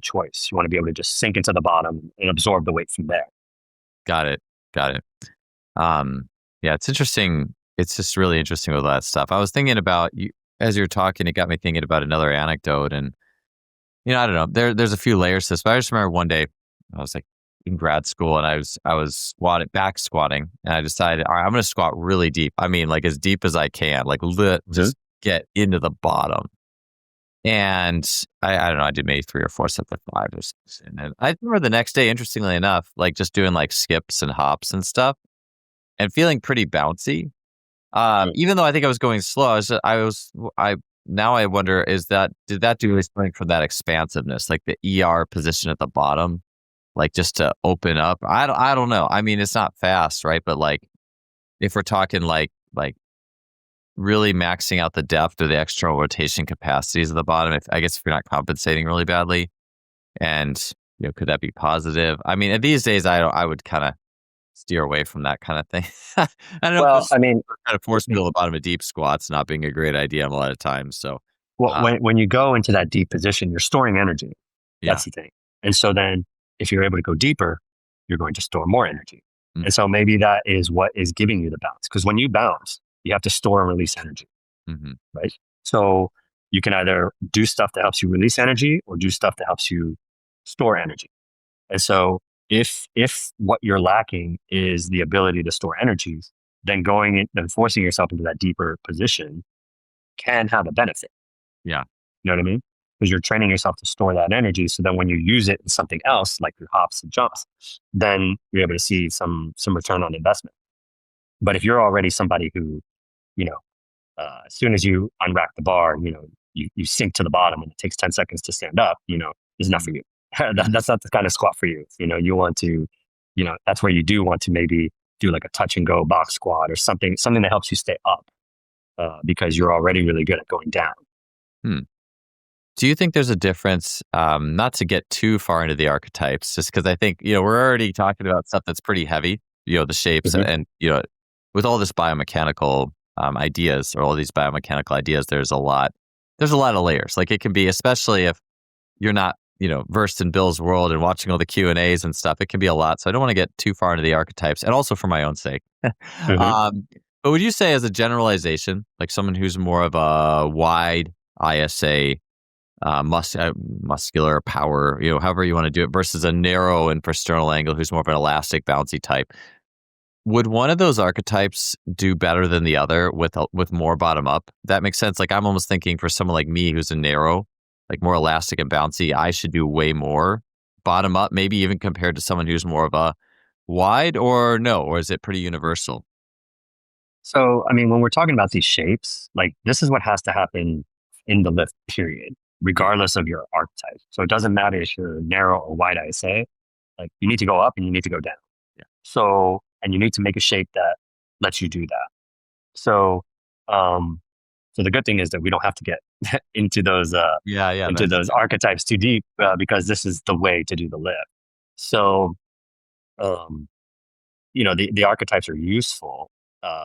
choice. You want to be able to just sink into the bottom and absorb the weight from there. Got it. Yeah, it's interesting. It's just really interesting with that stuff. I was thinking about you as you're talking. It got me thinking about another anecdote, and I don't know. There's a few layers to this, but I just remember one day I was like in grad school, and I was back squatting, and I decided, all right, I'm going to squat really deep. I mean, like as deep as I can, like just get into the bottom. And I don't know, I did maybe 3 or 4 sets of 5 or something. And I remember the next day, interestingly enough, like just doing like skips and hops and stuff and feeling pretty bouncy. Even though I think I was going slow, now I wonder, did that do something for that expansiveness, like the ER position at the bottom, like just to open up? I don't know. I mean, it's not fast, right? But like, if we're talking like really maxing out the depth or the external rotation capacities of the bottom, if you're not compensating really badly, and could that be positive? I mean, these days I would kind of steer away from that kind of thing. I don't know. Well, I mean, kind of force me to the bottom of deep squats not being a great idea a lot of times. So, when you go into that deep position, you're storing energy. That's the thing. And so then, if you're able to go deeper, you're going to store more energy. Mm-hmm. And so maybe that is what is giving you the bounce. Because when you bounce, you have to store and release energy, right? So you can either do stuff that helps you release energy or do stuff that helps you store energy. And so if what you're lacking is the ability to store energy, then forcing yourself into that deeper position can have a benefit. Yeah. You know what I mean? Because you're training yourself to store that energy. So then when you use it in something else, like your hops and jumps, then you're able to see some return on investment. But if you're already somebody who, as soon as you unrack the bar, you sink to the bottom and it takes 10 seconds to stand up, is not for you. That's not the kind of squat for you. You want to, that's where you do want to maybe do like a touch and go box squat or something that helps you stay up because you're already really good at going down. Do you think there's a difference, not to get too far into the archetypes, just because I think, we're already talking about stuff that's pretty heavy, the shapes and with all this biomechanical ideas or all these biomechanical ideas, there's a lot of layers. Like it can be, especially if you're not, versed in Bill's world and watching all the Q&As and stuff, it can be a lot. So I don't want to get too far into the archetypes, and also for my own sake. But would you say, as a generalization, like someone who's more of a wide ISA, muscular power, however you want to do it, versus a narrow infrasternal angle who's more of an elastic, bouncy type, would one of those archetypes do better than the other with more bottom up? That makes sense. Like I'm almost thinking for someone like me who's a narrow, like more elastic and bouncy, I should do way more bottom up, maybe even compared to someone who's more of a wide, or no, or is it pretty universal? So, I mean, when we're talking about these shapes, like this is what has to happen in the lift period, regardless of your archetype. So it doesn't matter if you're narrow or wide ISA, like you need to go up and you need to go down. Yeah. So, and you need to make a shape that lets you do that. So, so the good thing is that we don't have to get into those, those archetypes too deep, because this is the way to do the lift. So, the archetypes are useful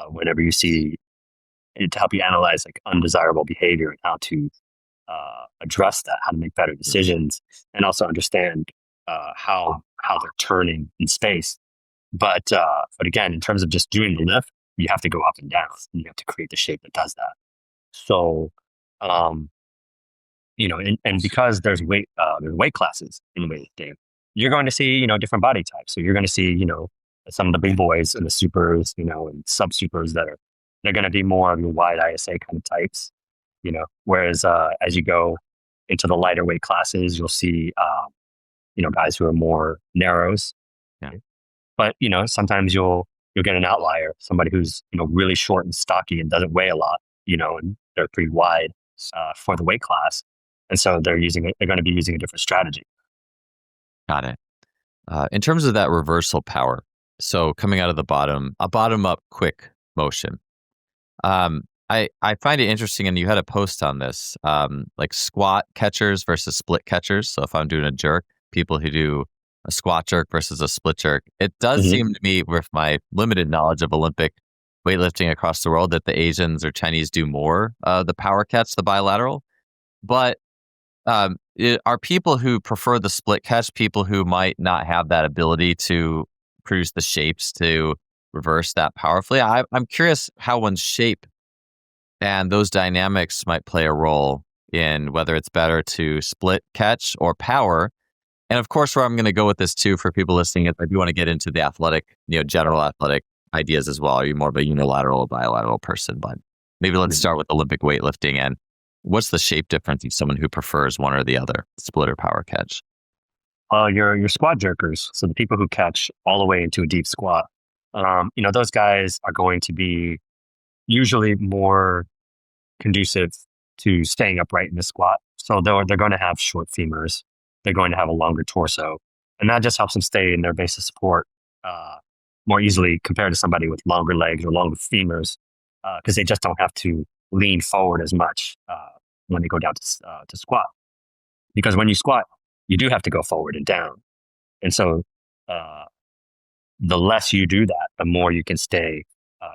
whenever you see it, to help you analyze like undesirable behavior and how to address that, how to make better decisions, and also understand how they're turning in space. But again, in terms of just doing the lift, you have to go up and down, and you have to create the shape that does that. So, and because there's weight classes in weightlifting, you're going to see, different body types. So you're going to see, some of the big boys and the supers, and sub supers they're going to be more of your wide ISA kind of types, whereas as you go into the lighter weight classes, you'll see, guys who are more narrows. Yeah. But, sometimes you'll get an outlier, somebody who's, really short and stocky and doesn't weigh a lot, and they're pretty wide for the weight class. And so they're going to be using a different strategy. Got it. In terms of that reversal power, so coming out of the bottom, a bottom up quick motion. I find it interesting, and you had a post on this, like squat catchers versus split catchers. So if I'm doing a jerk, people who do a squat jerk versus a split jerk, it does seem to me, with my limited knowledge of Olympic weightlifting across the world, that the Asians or Chinese do more the power catch, the bilateral. But are people who prefer the split catch people who might not have that ability to produce the shapes to reverse that powerfully? I'm curious how one's shape and those dynamics might play a role in whether it's better to split catch or power. And of course, where I'm going to go with this too, for people listening, is I do want to get into the athletic, general athletic ideas as well. Are you more of a unilateral or bilateral person? But maybe let's start with Olympic weightlifting. And what's the shape difference in someone who prefers one or the other, split or power catch? Your squat jerkers, so the people who catch all the way into a deep squat, those guys are going to be usually more conducive to staying upright in the squat. So they're going to have short femurs. They're going to have a longer torso. And that just helps them stay in their base of support more easily compared to somebody with longer legs or longer femurs, because they just don't have to lean forward as much when they go down to squat. Because when you squat, you do have to go forward and down. And so the less you do that, the more you can stay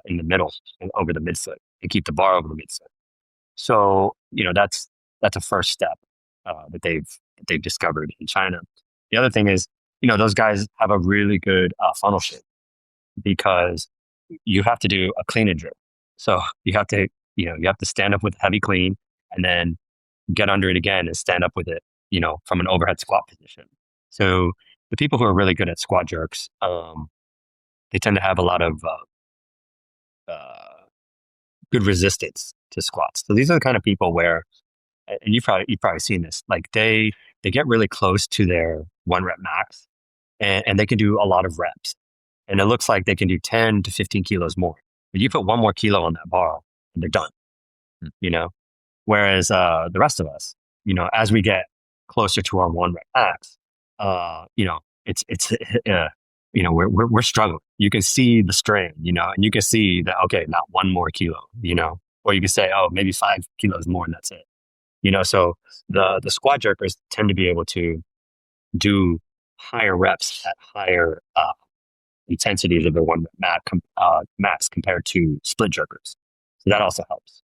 in the middle and over the midfoot and keep the bar over the midfoot. So, that's a first step that they've discovered in China. The other thing is, those guys have a really good funnel shape because you have to do a clean and drip. So you have to stand up with a heavy clean and then get under it again and stand up with it, from an overhead squat position. So the people who are really good at squat jerks, they tend to have a lot of good resistance to squats. So these are the kind of people where, and you've probably seen this, like they get really close to their 1 rep max and they can do a lot of reps. And it looks like they can do 10 to 15 kilos more. But you put 1 more kilo on that bar and they're done, Whereas the rest of us, as we get closer to our 1 rep max, we're struggling. You can see the strain, and you can see that, okay, not 1 more kilo, or you can say, oh, maybe 5 kilos more and that's it. So the squat jerkers tend to be able to do higher reps at higher intensities of the 1 rep max compared to split jerkers. So that also helps.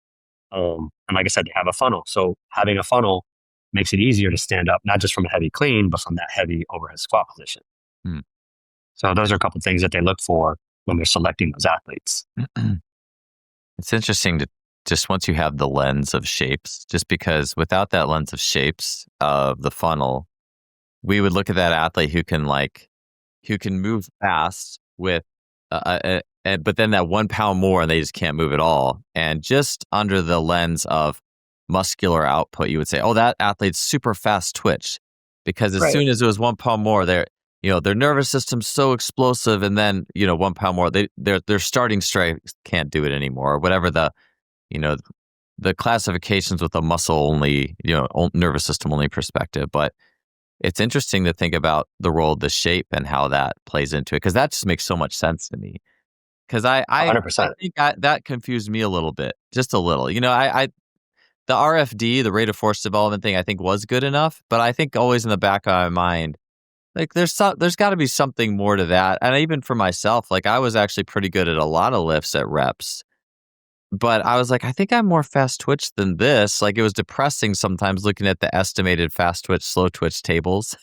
And like I said, they have a funnel. So having a funnel makes it easier to stand up, not just from a heavy clean, but from that heavy overhead squat position. So those are a couple of things that they look for when they're selecting those athletes. It's interesting to just once you have the lens of shapes, just because without that lens of shapes of the funnel, we would look at that athlete who can move fast with, but then that 1 pound more and they just can't move at all. And just under the lens of muscular output, you would say, oh, that athlete's super fast twitch, because as soon as it was 1 pound more, their nervous system's so explosive, and then 1 pound more, their starting strength can't do it anymore, or whatever the classifications with a muscle only, nervous system only perspective. But it's interesting to think about the role of the shape and how that plays into it, because that just makes so much sense to me. Because I 100%. think that confused me a little bit, just a little. The RFD, the rate of force development thing, I think was good enough, but I think always in the back of my mind, like there's got to be something more to that. And even for myself, like I was actually pretty good at a lot of lifts at reps, but I was like, I think I'm more fast twitch than this. Like it was depressing sometimes looking at the estimated fast twitch, slow twitch tables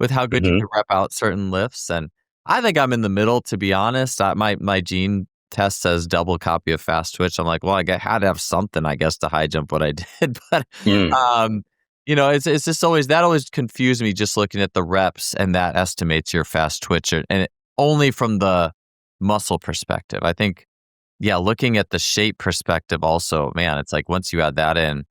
with how good you can rep out certain lifts. And I think I'm in the middle, to be honest. My gene test says double copy of fast twitch. I'm like, well, I had to have something, I guess, to high jump what I did. But it's just always confused me just looking at the reps, and that estimates your fast twitch, and only from the muscle perspective. I think, looking at the shape perspective also, man, it's like once you add that in,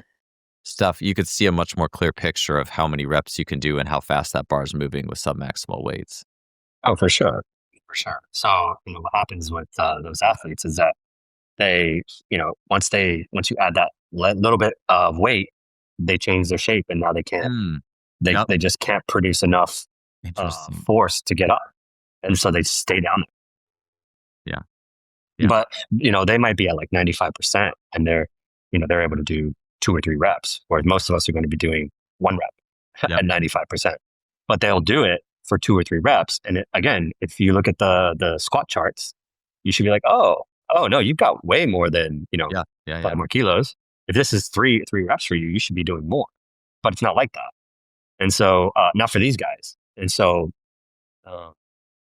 stuff, you could see a much more clear picture of how many reps you can do and how fast that bar is moving with submaximal weights. Oh, for sure. For sure. So, what happens with those athletes is that they, once you add that little bit of weight, they change their shape, and now they can't, Mm, they, yep. they just can't produce enough Interesting. force to get up. And so they stay down Yeah. there. Yeah. But, they might be at like 95% and they're able to do 2 or 3 reps, whereas most of us are going to be doing 1 rep Yep. at 95%. But they'll do it for 2 or 3 reps. And again, if you look at the squat charts, you should be like, oh no, you've got way more than, Yeah. Yeah. 5 more kilos. If this is three reps for you, you should be doing more. But it's not like that. And so, not for these guys. And so,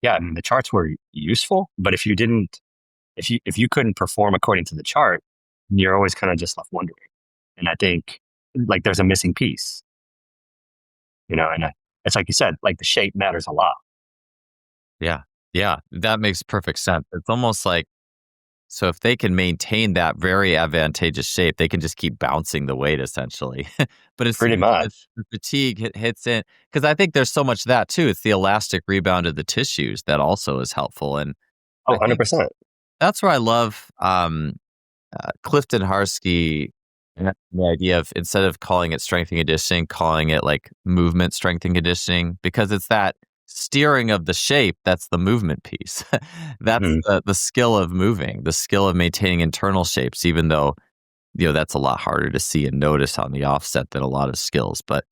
yeah, I mean, the charts were useful, but if you couldn't perform according to the chart, you're always kind of just left wondering. And I think like there's a missing piece, and it's like you said, like the shape matters a lot. Yeah. Yeah. That makes perfect sense. It's almost like, so if they can maintain that very advantageous shape, they can just keep bouncing the weight essentially. But as Pretty soon as much. the fatigue hits in, because I think there's so much of that too. It's the elastic rebound of the tissues that also is helpful. And Oh, I think 100%. that's where I love Clifton Harsky, and the idea of, instead of calling it strength and conditioning, calling it like movement strength and conditioning, because it's that steering of the shape that's the movement piece. That's Mhm. the skill of moving, the skill of maintaining internal shapes, even though that's a lot harder to see and notice on the offset than a lot of skills. But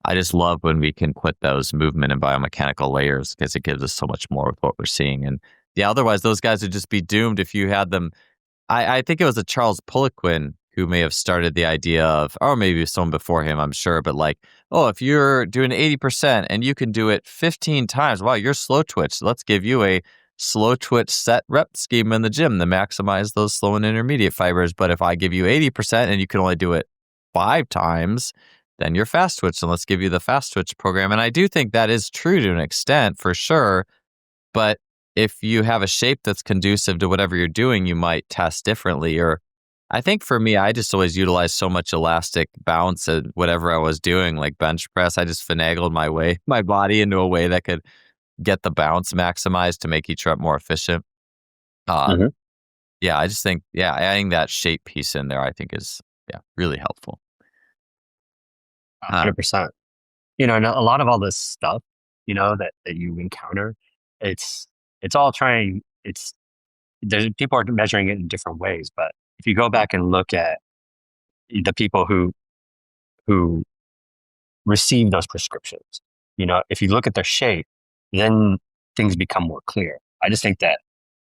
I just love when we can put those movement and biomechanical layers, because it gives us so much more of what we're seeing. And yeah, otherwise those guys would just be doomed if you had them. I think it was a Charles Poliquin who may have started the idea of, or maybe someone before him, I'm sure, but like, oh, if you're doing 80% and you can do it 15 times, wow, you're slow twitch. Let's give you a slow twitch set rep scheme in the gym to maximize those slow and intermediate fibers. But if I give you 80% and you can only do it 5 times, then you're fast twitch, and let's give you the fast twitch program. And I do think that is true to an extent, for sure. But if you have a shape that's conducive to whatever you're doing, you might test differently. Or I think for me, I just always utilized so much elastic bounce at whatever I was doing, like bench press. I just finagled my body into a way that could get the bounce maximized to make each rep more efficient. Uh, Mhm. yeah, I just think, adding that shape piece in there, I think is, really helpful. 100%. And a lot of all this stuff, that you encounter, it's it's all trying. There's people are measuring it in different ways, but if you go back and look at the people who receive those prescriptions, if you look at their shape, then things become more clear. I just think that,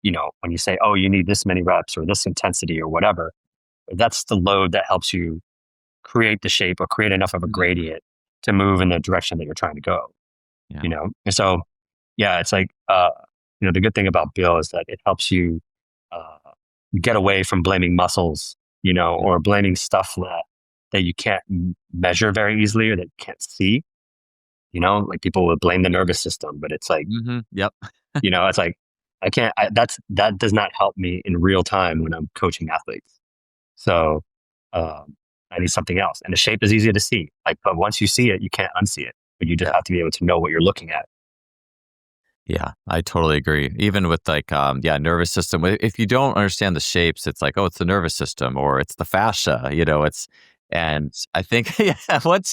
when you say, oh, you need this many reps or this intensity or whatever, that's the load that helps you create the shape or create enough of a Mhm. gradient to move in the direction that you're trying to go. Yeah. And so, yeah, it's like, the good thing about Bill is that it helps you uh, get away from blaming muscles, or blaming stuff that you can't measure very easily or that you can't see. Like people will blame the nervous system, but it's like, Yep. it's like that does not help me in real time when I'm coaching athletes. So I need something else, and the shape is easy to see. Like, but once you see it, you can't unsee it. But you just Yeah. have to be able to know what you're looking at. Yeah, I totally agree. Even with like, nervous system, if you don't understand the shapes, it's like, oh, it's the nervous system or it's the fascia, and I think, yeah, once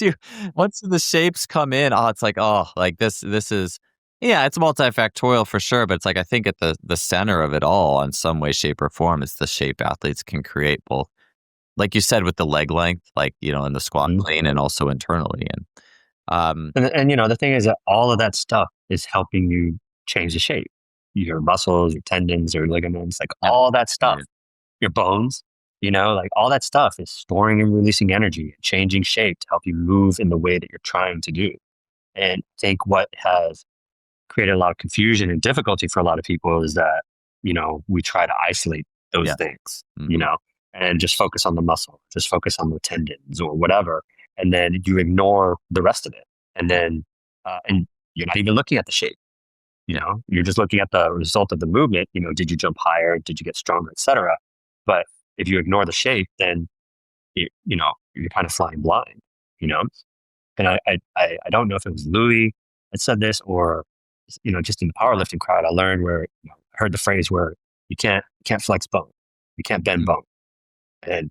the shapes come in, oh, it's like, oh, like this is, yeah, it's multifactorial for sure. But it's like, I think at the center of it all, in some way, shape or form, it's the shape athletes can create, both, like you said, with the leg length, like, in the squat Mhm. plane and also internally. And, And the thing is that all of that stuff is helping you change the shape. Your muscles, your tendons, your ligaments, like yep. all that stuff, Yeah. your bones, like all that stuff is storing and releasing energy, changing shape to help you move in the way that you're trying to do. And I think what has created a lot of confusion and difficulty for a lot of people is that, we try to isolate those Yeah. things, Mhm. and just focus on the muscle, just focus on the tendons or whatever. And then you ignore the rest of it. And you're not even looking at the shape, Yeah. you're just looking at the result of the movement. Did you jump higher? Did you get stronger, etc. But if you ignore the shape, then, you're kind of flying blind, you know? And I don't know if it was Louis that said this or, just in the powerlifting crowd, I learned where, I heard the phrase where you can't flex bone. You can't bend bone. And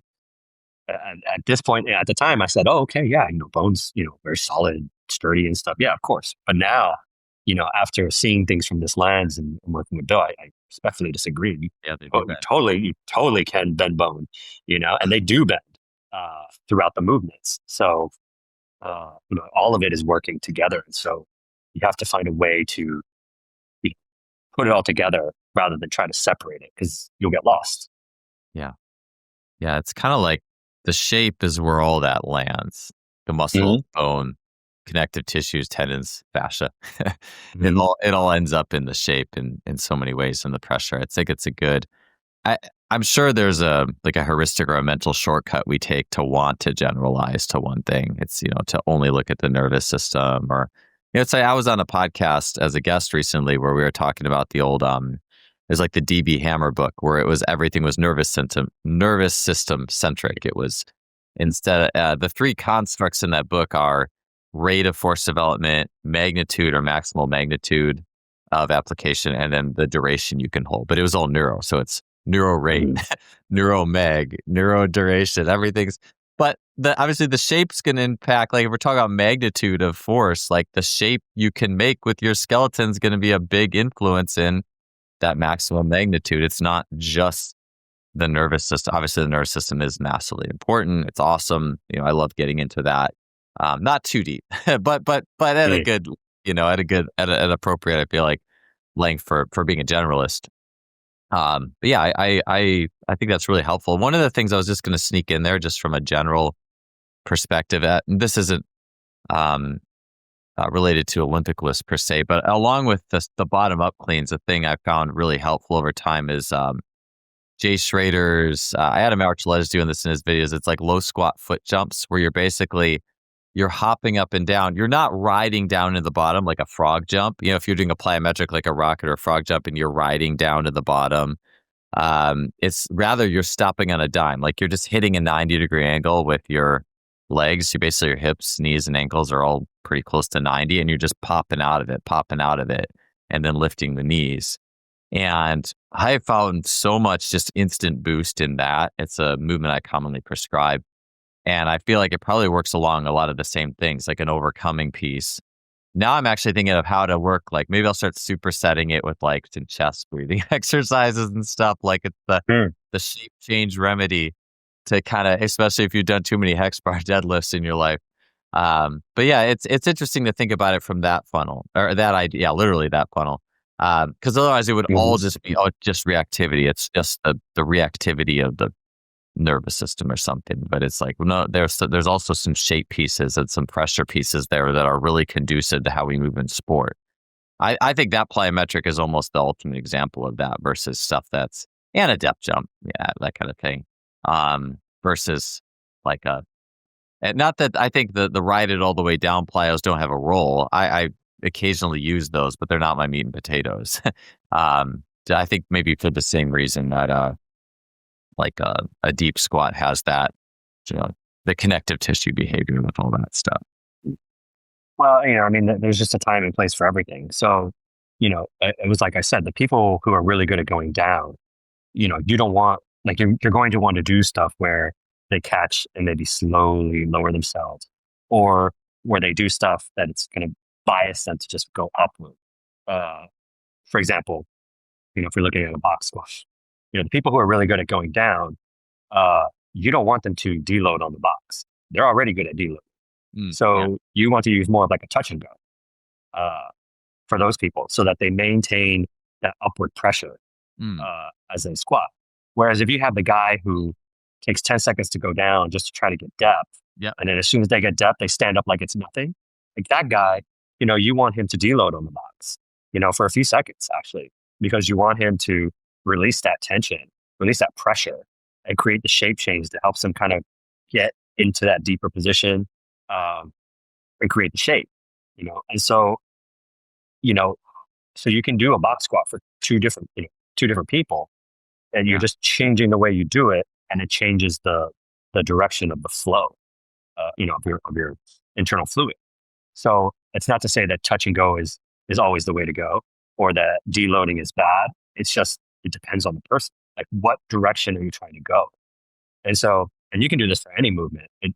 at this point, at the time, I said, "Oh, okay, yeah, bones, very solid, sturdy, and stuff. Yeah, of course." But now, after seeing things from this lens and working with Bill, I respectfully disagree. Yeah, they do You bend. totally can bend bone, and they do bend throughout the movements. So, all of it is working together, and so you have to find a way to put it all together rather than try to separate it because you'll get lost. Yeah. Yeah, it's kind of like the shape is where all that lands. The muscle, bone, connective tissues, tendons, fascia. It all ends up in the shape in so many ways and the pressure. I think it's a good I'm sure there's a heuristic or a mental shortcut we take to want to generalize to one thing. It's, to only look at the nervous system or, say I was on a podcast as a guest recently where we were talking about the old, there's like the DB Hammer book where everything was nervous system centric. It was instead, the three constructs in that book are rate of force development, magnitude or maximal magnitude of application, and then the duration you can hold. But it was all neuro. So it's neuro rate, neuro mag, neuro duration, everything's. But obviously the shape's going to impact, like if we're talking about magnitude of force, like the shape you can make with your skeleton is going to be a big influence in that maximum magnitude. It's not just the nervous system. Obviously the nervous system is massively important. It's awesome. I love getting into that. Not too deep, but at a good, at an appropriate, I feel like, length for being a generalist. But yeah, I think that's really helpful. One of the things I was just going to sneak in there, just from a general perspective, this isn't related to Olympic list per se, but along with the bottom up cleans, the thing I found really helpful over time is Jay Schrader's. I had a March Les doing this in his videos. It's like low squat foot jumps, where you're hopping up and down. You're not riding down to the bottom like a frog jump. If you're doing a plyometric like a rocket or a frog jump and you're riding down to the bottom, it's rather you're stopping on a dime. Like you're just hitting a 90-degree angle with your legs. Basically your hips, knees, and ankles are all pretty close to 90, and you're just popping out of it, and then lifting the knees. And I found so much just instant boost in that. It's a movement I commonly prescribe. And I feel like it probably works along a lot of the same things, like an overcoming piece. Now I'm actually thinking of how to work, like maybe I'll start supersetting it with like some chest breathing exercises and stuff. Like it's the shape change remedy to kind of, especially if you've done too many hex bar deadlifts in your life. But yeah, it's interesting to think about it from that funnel or that idea. Yeah, literally that funnel. Because otherwise it would all just be just reactivity. It's just the reactivity of the nervous system or something. But it's like, no, there's also some shape pieces and some pressure pieces there that are really conducive to how we move in sport. I think that plyometric is almost the ultimate example of that versus stuff and a depth jump, yeah, that kind of thing. Versus like and not that I think the ride it all the way down plyos don't have a role. I occasionally use those, but they're not my meat and potatoes. I think maybe for the same reason that like a deep squat has that, the connective tissue behavior with all that stuff. Well, there's just a time and place for everything. So, it was like I said, the people who are really good at going down, you don't want, like you're going to want to do stuff where they catch and maybe slowly lower themselves, or where they do stuff that it's going to bias them to just go upward. For example, if you're looking at a box squat, the people who are really good at going down, you don't want them to deload on the box. They're already good at deload. So you want to use more of like a touch and go for those people so that they maintain that upward pressure as they squat. Whereas if you have the guy who takes 10 seconds to go down just to try to get depth, and then as soon as they get depth, they stand up like it's nothing. Like that guy, you want him to deload on the box, for a few seconds actually, because you want him to release that tension, release that pressure, and create the shape change that helps him kind of get into that deeper position and create the shape, And so, so you can do a box squat for two different people, and you're just changing the way you do it, and it changes the direction of the flow. of your internal fluid. So it's not to say that touch and go is always the way to go, or that deloading is bad. It's just, it depends on the person. Like, what direction are you trying to go? And you can do this for any movement. It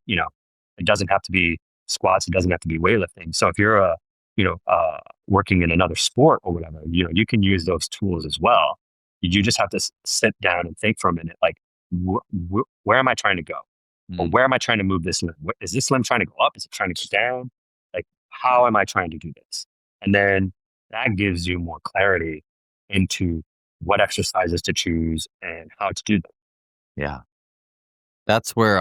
doesn't have to be squats. It doesn't have to be weightlifting. So if you're working in another sport or whatever, you can use those tools as well. You just have to sit down and think for a minute, like, where am I trying to go? Or where am I trying to move this limb? Is this limb trying to go up? Is it trying to go down? Like, how am I trying to do this? And then that gives you more clarity into what exercises to choose and how to do them. Yeah. That's where,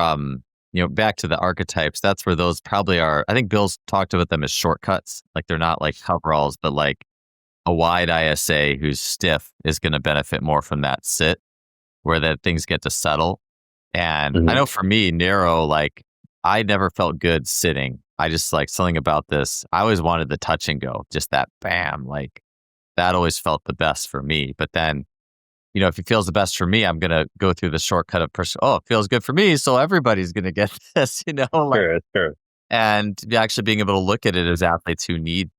back to the archetypes, that's where those probably are. I think Bill's talked about them as shortcuts. Like, they're not like coveralls, but like a wide ISA who's stiff is going to benefit more from that sit where that things get to settle. And I know for me, narrow, like, I never felt good sitting. I just like something about this. I always wanted the touch and go, just that bam, like that always felt the best for me. But then, if it feels the best for me, I'm going to go through the shortcut of it feels good for me. So everybody's going to get this, Sure. And actually being able to look at it as athletes who need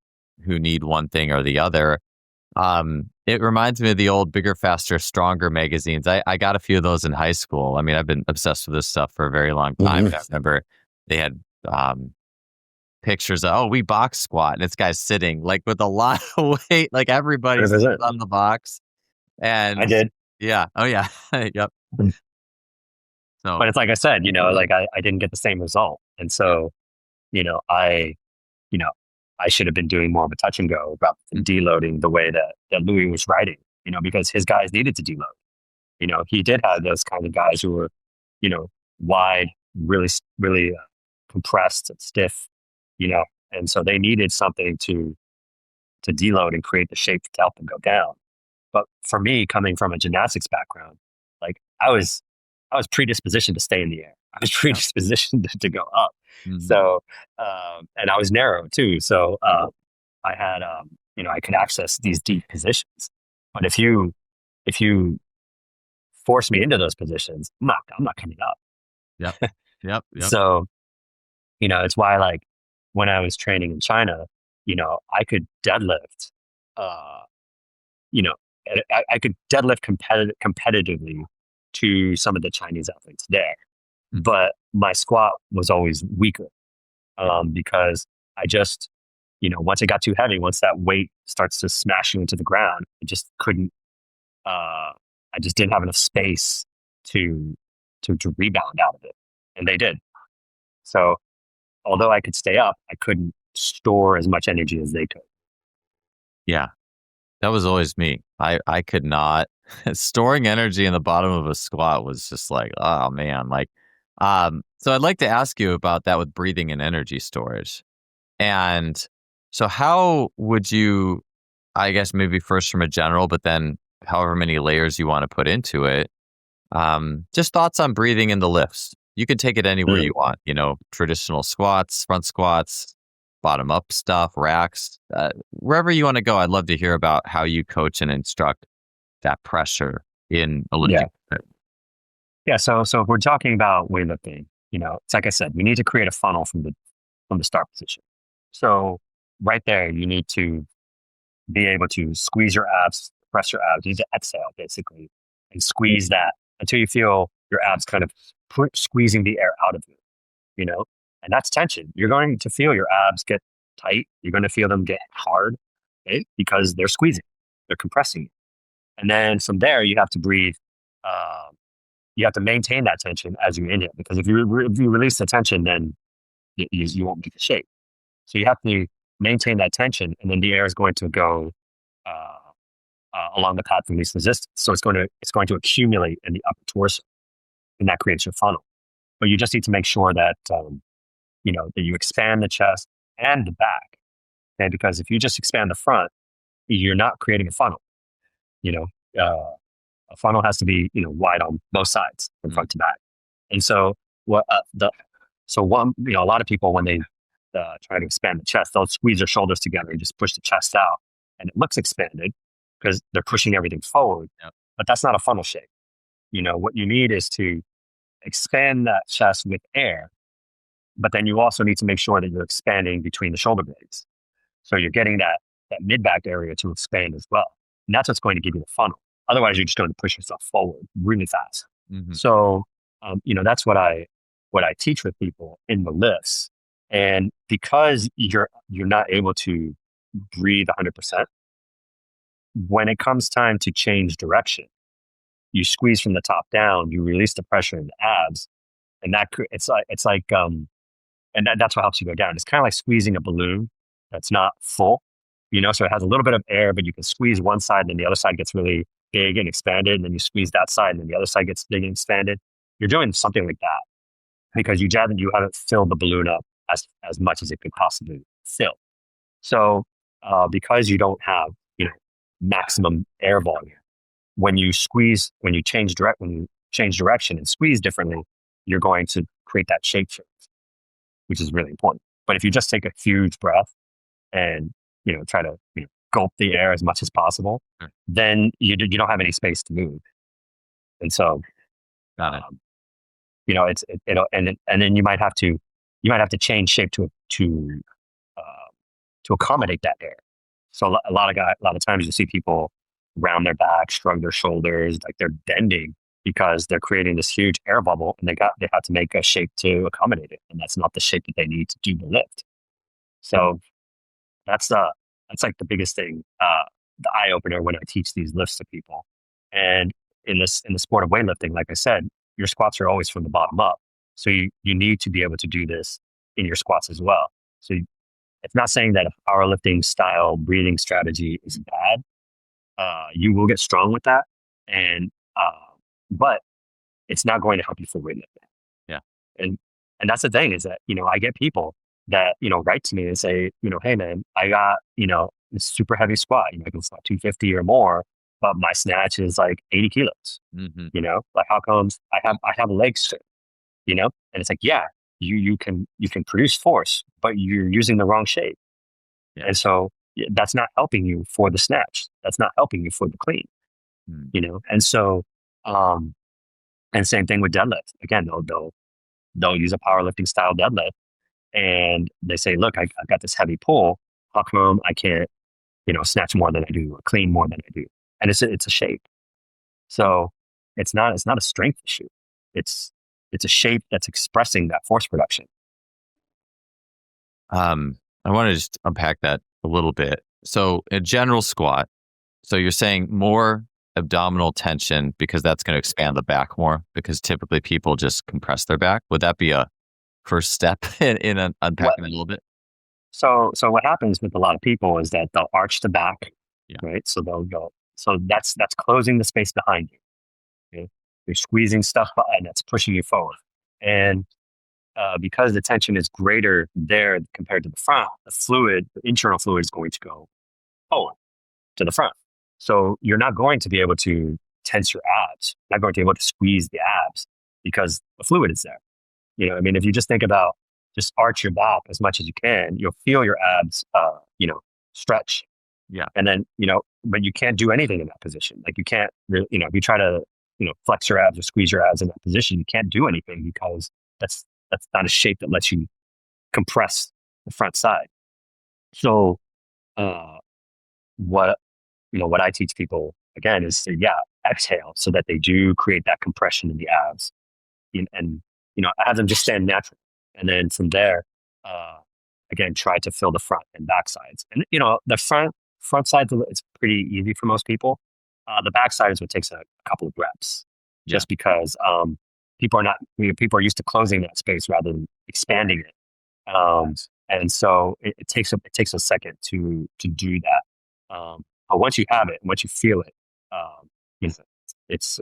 one thing or the other. It reminds me of the old Bigger, Faster, Stronger magazines. I got a few of those in high school. I mean, I've been obsessed with this stuff for a very long time. I remember they had pictures of, we box squat, and this guy's sitting like with a lot of weight, like everybody's on the box. And I did. Yeah. Oh yeah. Yep. So, but it's like I said, like I didn't get the same result. And so, I should have been doing more of a touch and go about deloading the way that Louis was writing, because his guys needed to deload. He did have those kind of guys who were, wide, really, really compressed and stiff, and so they needed something to deload and create the shape to help them go down. But for me, coming from a gymnastics background, like I was predispositioned to stay in the air. I was predispositioned to go up. So, and I was narrow too. So, I had, I could access these deep positions. But if you force me into those positions, I'm not coming up. Yep. So, it's why, like, when I was training in China, I could deadlift, I could deadlift competitively to some of the Chinese athletes there. But my squat was always weaker because I just, once it got too heavy, once that weight starts to smash you into the ground, I just couldn't, I just didn't have enough space to rebound out of it. And they did. So although I could stay up, I couldn't store as much energy as they could. Yeah. That was always me. I could not. Storing energy in the bottom of a squat was just like, oh man. Like, so I'd like to ask you about that with breathing and energy storage. And so how would you, I guess maybe first from a general, but then however many layers you want to put into it, just thoughts on breathing in the lifts. You can take it anywhere you want, traditional squats, front squats, bottom up stuff, racks, wherever you want to go. I'd love to hear about how you coach and instruct that pressure in a lifting. Yeah. So if we're talking about weightlifting, it's like I said, we need to create a funnel from the start position. So right there, you need to be able to squeeze your abs, press your abs. You need to exhale basically and squeeze that until you feel your abs kind of squeezing the air out of you, and that's tension. You're going to feel your abs get tight. You're going to feel them get hard, okay? Because they're squeezing, they're compressing you. And then from there, you have to breathe. You have to maintain that tension as you inhale, because if you release the tension, then you won't get the shape. So you have to maintain that tension, and then the air is going to go along the path of least resistance. So it's going to accumulate in the upper torso, and that creates your funnel. But you just need to make sure that that you expand the chest and the back. And because if you just expand the front, you're not creating a funnel. A funnel has to be wide on both sides, from front to back. And so a lot of people, when they try to expand the chest, they'll squeeze their shoulders together and just push the chest out, and it looks expanded because they're pushing everything forward. Yep. But that's not a funnel shape. What you need is to expand that chest with air, but then you also need to make sure that you're expanding between the shoulder blades. So you're getting that mid-back area to expand as well. And that's what's going to give you the funnel. Otherwise, you're just going to push yourself forward really fast. Mm-hmm. So, that's what I teach with people in the lifts. And because you're not able to breathe 100%, when it comes time to change direction, you squeeze from the top down, you release the pressure in the abs, and that's what helps you go down. It's kind of like squeezing a balloon that's not full, so it has a little bit of air, but you can squeeze one side and then the other side gets really big and expanded, and then you squeeze that side and then the other side gets big and expanded. You're doing something like that because you haven't filled the balloon up as much as it could possibly fill. So because you don't have maximum air volume, when you change direction and squeeze differently, you're going to create that shape shift, which is really important. But if you just take a huge breath and try to gulp the air as much as possible, then you don't have any space to move. And so, got it. And then you might have to change shape to accommodate that air. So a lot of times you see people round their back, shrug their shoulders, like they're bending because they're creating this huge air bubble, and they have to make a shape to accommodate it, and that's not the shape that they need to do the lift. So that's like the biggest thing, the eye opener when I teach these lifts to people. And in the sport of weightlifting, like I said, your squats are always from the bottom up, so you need to be able to do this in your squats as well. So it's not saying that a powerlifting style breathing strategy is bad. You will get strong with that, but it's not going to help you for weightlifting. Yeah. And that's the thing is that, I get people that, write to me and say, hey man, I got, this super heavy squat, I can squat 250 or more, but my snatch is like 80 kilos, Mm-hmm. like how comes I have legs fit, and it's like, yeah, you can produce force, but you're using the wrong shape. Yeah. And so that's not helping you for the snatch. That's not helping you for the clean, And so, and same thing with deadlift. Again, they'll use a powerlifting style deadlift, and they say, look, I've got this heavy pull. How come I can't, snatch more than I do or clean more than I do? And it's a shape. So it's not a strength issue. It's a shape that's expressing that force production. I want to just unpack that a little bit. So a general squat, so you're saying more abdominal tension because that's going to expand the back more, because typically people just compress their back. Would that be a first step in unpacking it a little bit? So what happens with a lot of people is that they'll arch the back, Yeah. right? So they'll go. So that's closing the space behind you. Okay? You're squeezing stuff behind that's pushing you forward, and because the tension is greater there compared to the front, the internal fluid is going to go forward to the front. So you're not going to be able to tense your abs, not going to be able to squeeze the abs because the fluid is there. If you just think about just arch your back as much as you can, you'll feel your abs, stretch. Yeah. And then, but you can't do anything in that position. Like you can't really, if you try to, flex your abs or squeeze your abs in that position, you can't do anything because that's not a shape that lets you compress the front side. So, what I teach people again is to, exhale so that they do create that compression in the abs, and I have them just stand naturally, and then from there, again, try to fill the front and back sides. And the front sides, it's pretty easy for most people. The back side is what takes a couple of reps, just because people are used to closing that space rather than expanding it. And so it takes a second to do that. But once you have it, once you feel it, it's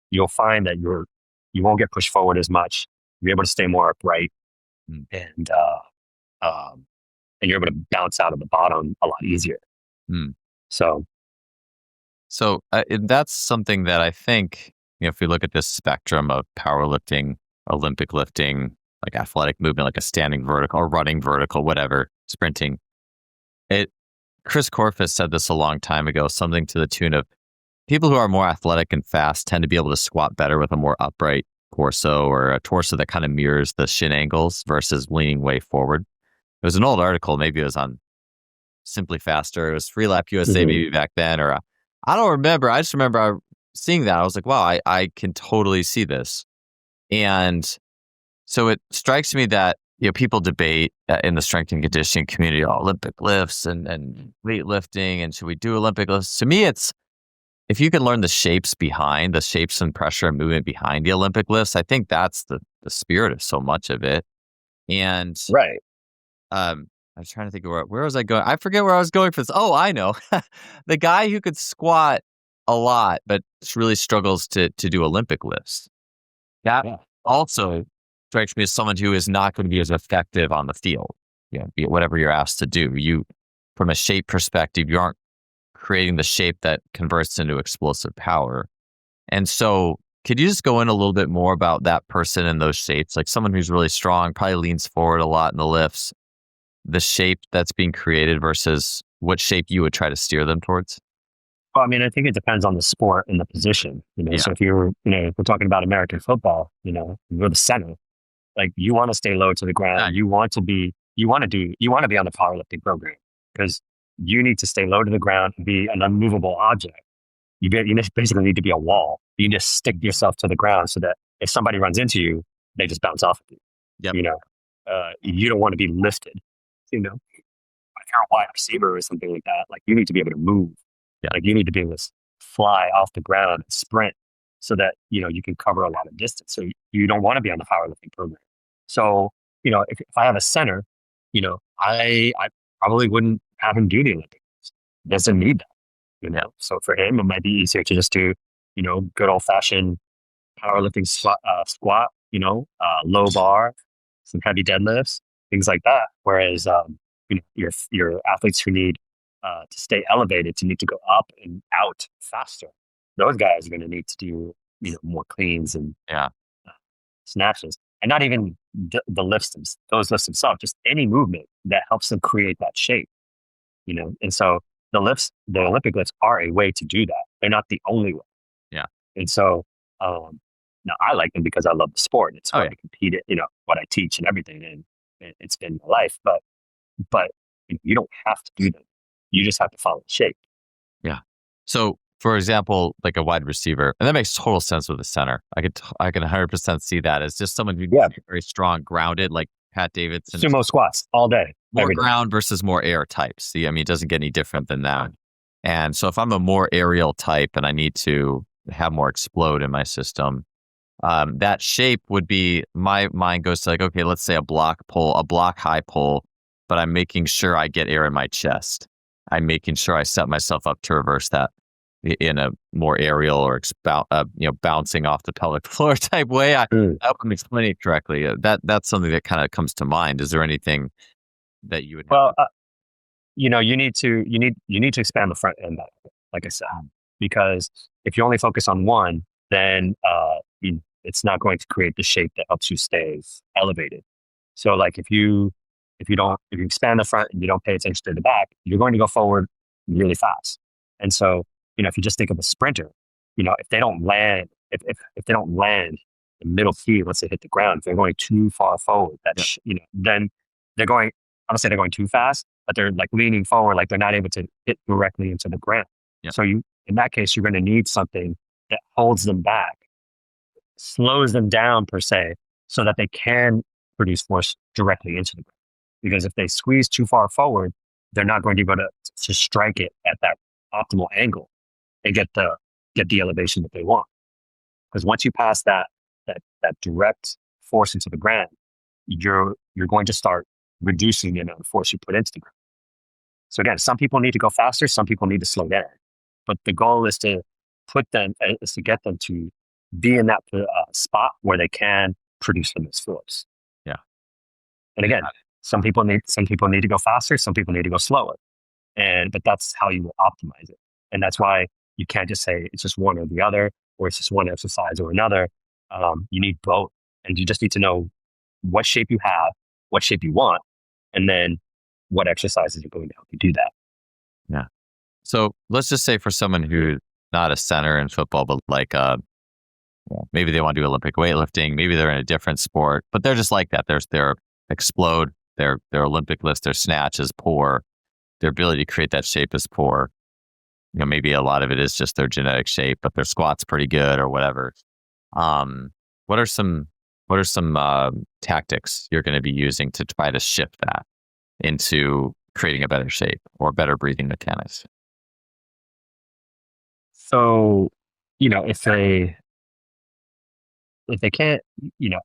you'll find that you won't get pushed forward as much. You're able to stay more upright, and you're able to bounce out of the bottom a lot easier. So that's something that I think, if we look at this spectrum of powerlifting, Olympic lifting, like athletic movement, like a standing vertical or running vertical, whatever, sprinting. Chris Korfist said this a long time ago, something to the tune of people who are more athletic and fast tend to be able to squat better with a more upright torso or a torso that kind of mirrors the shin angles versus leaning way forward. It was an old article. Maybe it was on Simply Faster. It was Free Lap USA maybe back then, or I don't remember. I just remember seeing that. I was like, wow, I can totally see this. And so it strikes me that, people debate in the strength and conditioning community, Olympic lifts and weightlifting, and should we do Olympic lifts? To me, it's, if you can learn the shapes and pressure and movement behind the Olympic lifts, I think that's the spirit of so much of it. And Right. I was trying to think of where was I going? I forget where I was going for this. Oh, I know. The guy who could squat a lot, but really struggles to do Olympic lifts. That also strikes me as someone who is not going to be as effective on the field. Whatever you're asked to do. From a shape perspective, you aren't creating the shape that converts into explosive power. And so could you just go in a little bit more about that person and those shapes? Like someone who's really strong, probably leans forward a lot in the lifts, the shape that's being created versus what shape you would try to steer them towards? Well, I mean, I think it depends on the sport and the position. So if you're, if we're talking about American football, you're the center. Like you want to stay low to the ground. You want to be on the powerlifting program because you need to stay low to the ground and be an unmovable object. You basically need to be a wall. You just stick yourself to the ground so that if somebody runs into you, they just bounce off of you. Yep. You don't want to be lifted. If you're a wide receiver or something like that, like you need to be able to move. Yeah. Like you need to be able to fly off the ground and sprint so that, you can cover a lot of distance. So you don't want to be on the powerlifting program. So, if I have a center, I probably wouldn't have him do the Olympics. Doesn't need that, So for him, it might be easier to just do, good old fashioned powerlifting squat, low bar, some heavy deadlifts, things like that. Whereas, your athletes who need to stay elevated, to need to go up and out faster, those guys are going to need to do, more cleans and snatches. And not even the lifts, those lifts themselves, just any movement that helps them create that shape, And so the Olympic lifts are a way to do that. They're not the only way. Yeah. And so, now I like them because I love the sport. It's fun to compete at, what I teach and everything. And it's been my life, but you don't have to do them. You just have to follow the shape. Yeah. So, for example, like a wide receiver, and that makes total sense with a center. I can 100% see that as just someone who's very strong, grounded, like Pat Davidson. Sumo squats all day. More ground versus more air types. See, I mean, it doesn't get any different than that. And so if I'm a more aerial type and I need to have more explode in my system, that shape would be, my mind goes to like, okay, let's say a block high pull, but I'm making sure I get air in my chest. I'm making sure I set myself up to reverse that in a more aerial or bouncing off the pelvic floor type way. I hope I'm explaining it correctly. That's something that kind of comes to mind. Is there anything that you would? Well, you need to expand the front end, like I said, because if you only focus on one, then it's not going to create the shape that helps you stay elevated. So, like if you expand the front and you don't pay attention to the back, you're going to go forward really fast. And so, if you just think of a sprinter, if they don't land, if they don't land the middle key, let's say hit the ground, if they're going too far forward, then they're going, I don't say they're going too fast, but they're like leaning forward, like they're not able to hit directly into the ground. Yeah. So in that case, you're going to need something that holds them back, slows them down per se, so that they can produce force directly into the ground. Because if they squeeze too far forward, they're not going to be able to strike it at that optimal angle and get the elevation that they want. Because once you pass that direct force into the ground, you're going to start reducing the amount of force you put into the ground. So again, some people need to go faster, some people need to slow down. But the goal is to get them to be in that spot where they can produce the most force. Yeah. And again, some people need to go faster, some people need to go slower. But that's how you will optimize it. And that's why you can't just say it's just one or the other, or it's just one exercise or another. You need both. And you just need to know what shape you have, what shape you want, and then what exercises are going to help you do that. Yeah. So let's just say for someone who's not a center in football, but like maybe they want to do Olympic weightlifting. Maybe they're in a different sport, but they're just like that. Their explode, their Olympic list, their snatch is poor. Their ability to create that shape is poor. Maybe a lot of it is just their genetic shape, but their squat's pretty good or whatever. What are some tactics you're going to be using to try to shift that into creating a better shape or better breathing mechanics? So, if they can't,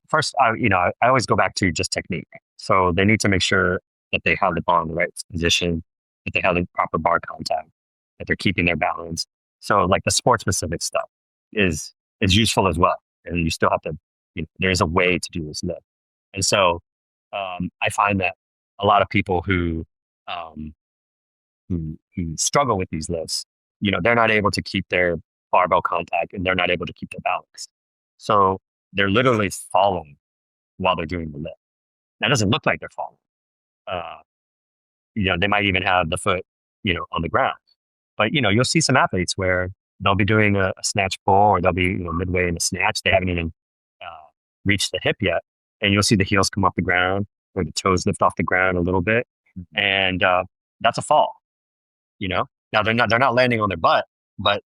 first, I always go back to just technique. So they need to make sure that they have the bar in the right position, that they have the proper bar contact, that they're keeping their balance. So like the sport specific stuff is useful as well. And you still have to, there's a way to do this lift. And so I find that a lot of people who struggle with these lifts, they're not able to keep their barbell contact and they're not able to keep their balance. So they're literally falling while they're doing the lift. That doesn't look like they're falling. They might even have the foot, on the ground. But, you'll see some athletes where they'll be doing a snatch pull or they'll be midway in the snatch. They haven't even reached the hip yet. And you'll see the heels come off the ground or the toes lift off the ground a little bit. And that's a fall, Now they're not landing on their butt, but,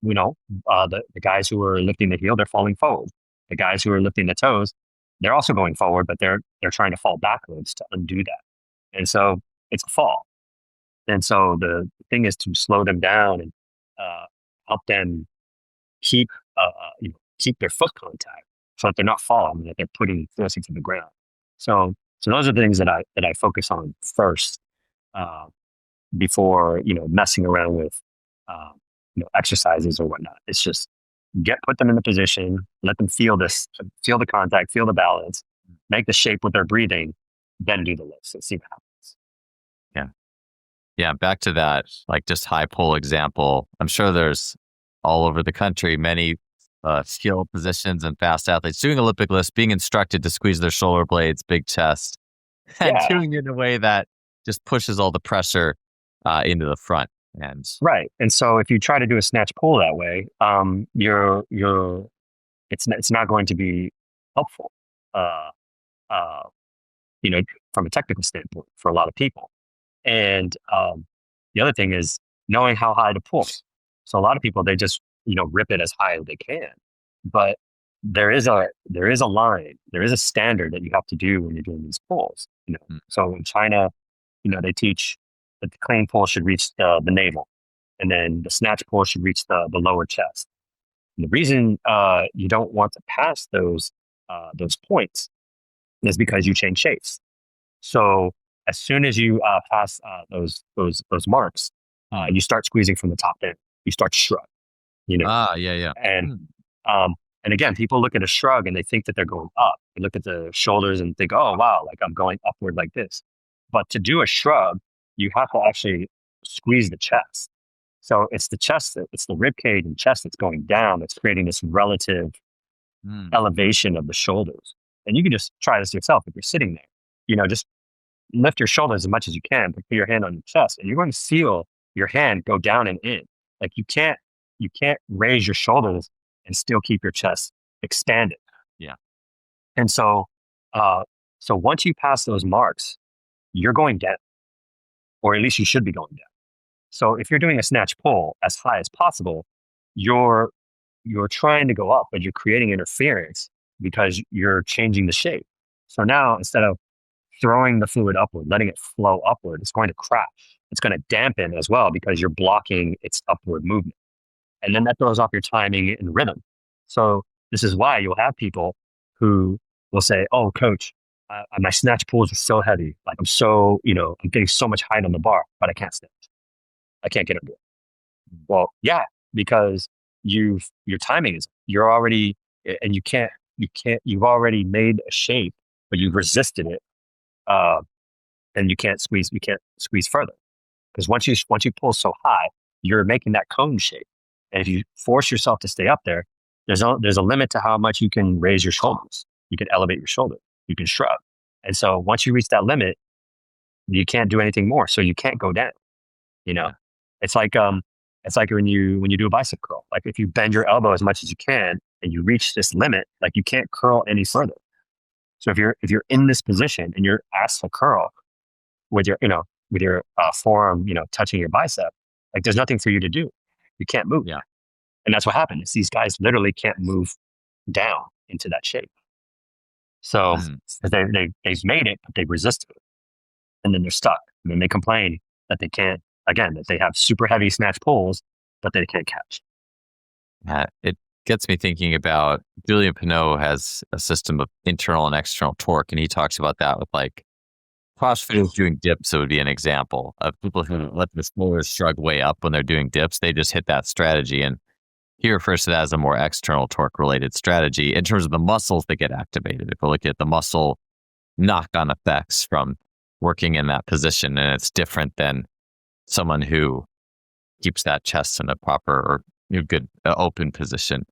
the guys who are lifting the heel, they're falling forward. The guys who are lifting the toes, they're also going forward, but they're trying to fall backwards to undo that. And so it's a fall. And so the thing is to slow them down and help them keep their foot contact so that they're not falling, that they're putting forcing to the ground. So those are the things that I focus on first before messing around with exercises or whatnot. It's just put them in the position, let them feel the contact, feel the balance, make the shape with their breathing, then do the lifts and see what happens. Yeah. Back to that, like just high pull example. I'm sure there's all over the country, many skill positions and fast athletes doing Olympic lifts, being instructed to squeeze their shoulder blades, big chest, and doing it in a way that just pushes all the pressure into the front. Right. And so if you try to do a snatch pull that way, it's not going to be helpful, from a technical standpoint for a lot of people. And the other thing is knowing how high to pull. So a lot of people, they just, rip it as high as they can. But there is a line, there is a standard that you have to do when you're doing these pulls. So in China, they teach that the clean pull should reach the navel, and then the snatch pull should reach the lower chest. And the reason you don't want to pass those points is because you change shapes. So as soon as you pass those marks, you start squeezing from the top down. You start to shrug. Yeah. And again, people look at a shrug and they think that they're going up. They look at the shoulders and think, oh wow, like I'm going upward like this. But to do a shrug, you have to actually squeeze the chest. So it's the chest, it's the rib cage and chest that's going down. That's creating this relative elevation of the shoulders. And you can just try this yourself if you're sitting there. Just lift your shoulders as much as you can, but put your hand on your chest, and you're going to feel your hand go down and in. Like you can't raise your shoulders and still keep your chest expanded. Yeah. And so once you pass those marks, you're going down, or at least you should be going down. So if you're doing a snatch pull as high as possible, you're trying to go up, but you're creating interference because you're changing the shape. So now instead of throwing the fluid upward, letting it flow upward, it's going to crash. It's going to dampen as well because you're blocking its upward movement. And then that throws off your timing and rhythm. So this is why you'll have people who will say, oh, coach, my snatch pulls are so heavy. Like I'm getting so much height on the bar, but I can't snatch. I can't get under it. Well, yeah, because your timing is, you're already, and you've already made a shape, but you've resisted it. And you can't squeeze further. Because once you pull so high, you're making that cone shape. And if you force yourself to stay up there, there's a limit to how much you can raise your shoulders. You can elevate your shoulder. You can shrug. And so once you reach that limit, you can't do anything more. So you can't go down. It's like It's like when you do a bicep curl. Like if you bend your elbow as much as you can and you reach this limit, like you can't curl any further. So if you're in this position and you're asked to curl with your forearm, touching your bicep, like there's nothing for you to do. You can't move. Yeah. And that's what happened. Is these guys literally can't move down into that shape. So Mhm. they've made it, but they've resisted it. And then they're stuck. And then they complain that they can't, again, that they have super heavy snatch pulls, but they can't catch. It gets me thinking about Julian Pinot has a system of internal and external torque, and he talks about that with like CrossFitters doing dips. It would be an example of people who let the shoulders shrug way up when they're doing dips. They just hit that strategy, and he refers to that as a more external torque related strategy in terms of the muscles that get activated. If we look at the muscle knock on effects from working in that position, and it's different than someone who keeps that chest in a proper or good open position.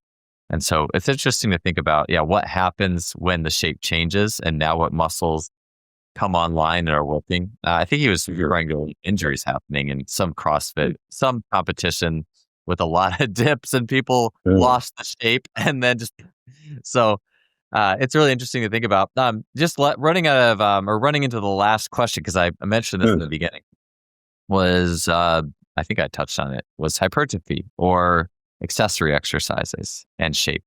And so it's interesting to think about, what happens when the shape changes and now what muscles come online and are working. I think he was referring to injuries happening in some CrossFit, some competition with a lot of dips and people lost the shape and then so it's really interesting to think about. Running into the last question, because I mentioned this in the beginning, was I think I touched on it, was hypertrophy or accessory exercises and shape.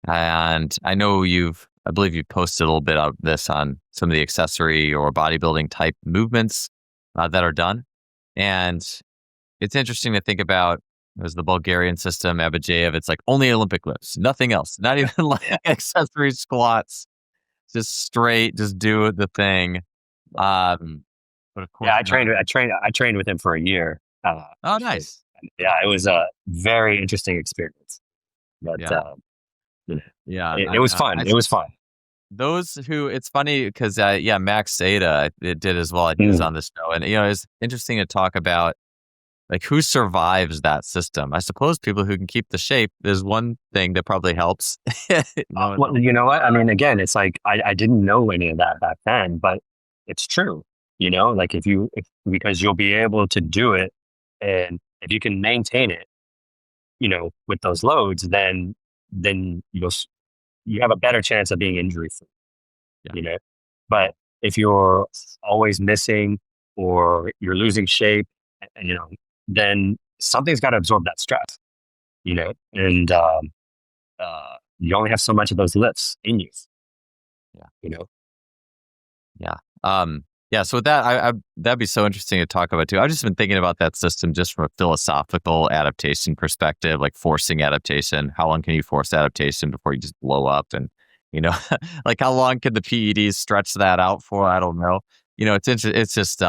And I know I believe you posted a little bit of this on some of the accessory or bodybuilding type movements that are done. And it's interesting to think about. There's the Bulgarian system, Abajev. It's like only Olympic lifts, nothing else, not even like accessory squats, just straight, just do the thing. But of course, I trained with him for a year. Oh, nice. Yeah, it was a very interesting experience. But it was fun. It was fun. Those who, it's funny because Max Seda it did as well. He was on the show, and it's interesting to talk about like who survives that system. I suppose people who can keep the shape is one thing that probably helps. Well, you know what? I mean, again, it's like I didn't know any of that back then, but it's true. Like because you'll be able to do it, and if you can maintain it, with those loads, then you have a better chance of being injury free. But if you're always missing or you're losing shape, then something's got to absorb that stress. And you only have so much of those lifts in you. So with that, that'd be so interesting to talk about too. I've just been thinking about that system just from a philosophical adaptation perspective, like forcing adaptation. How long can you force adaptation before you just blow up? And, like how long can the PEDs stretch that out for? I don't know. It's just,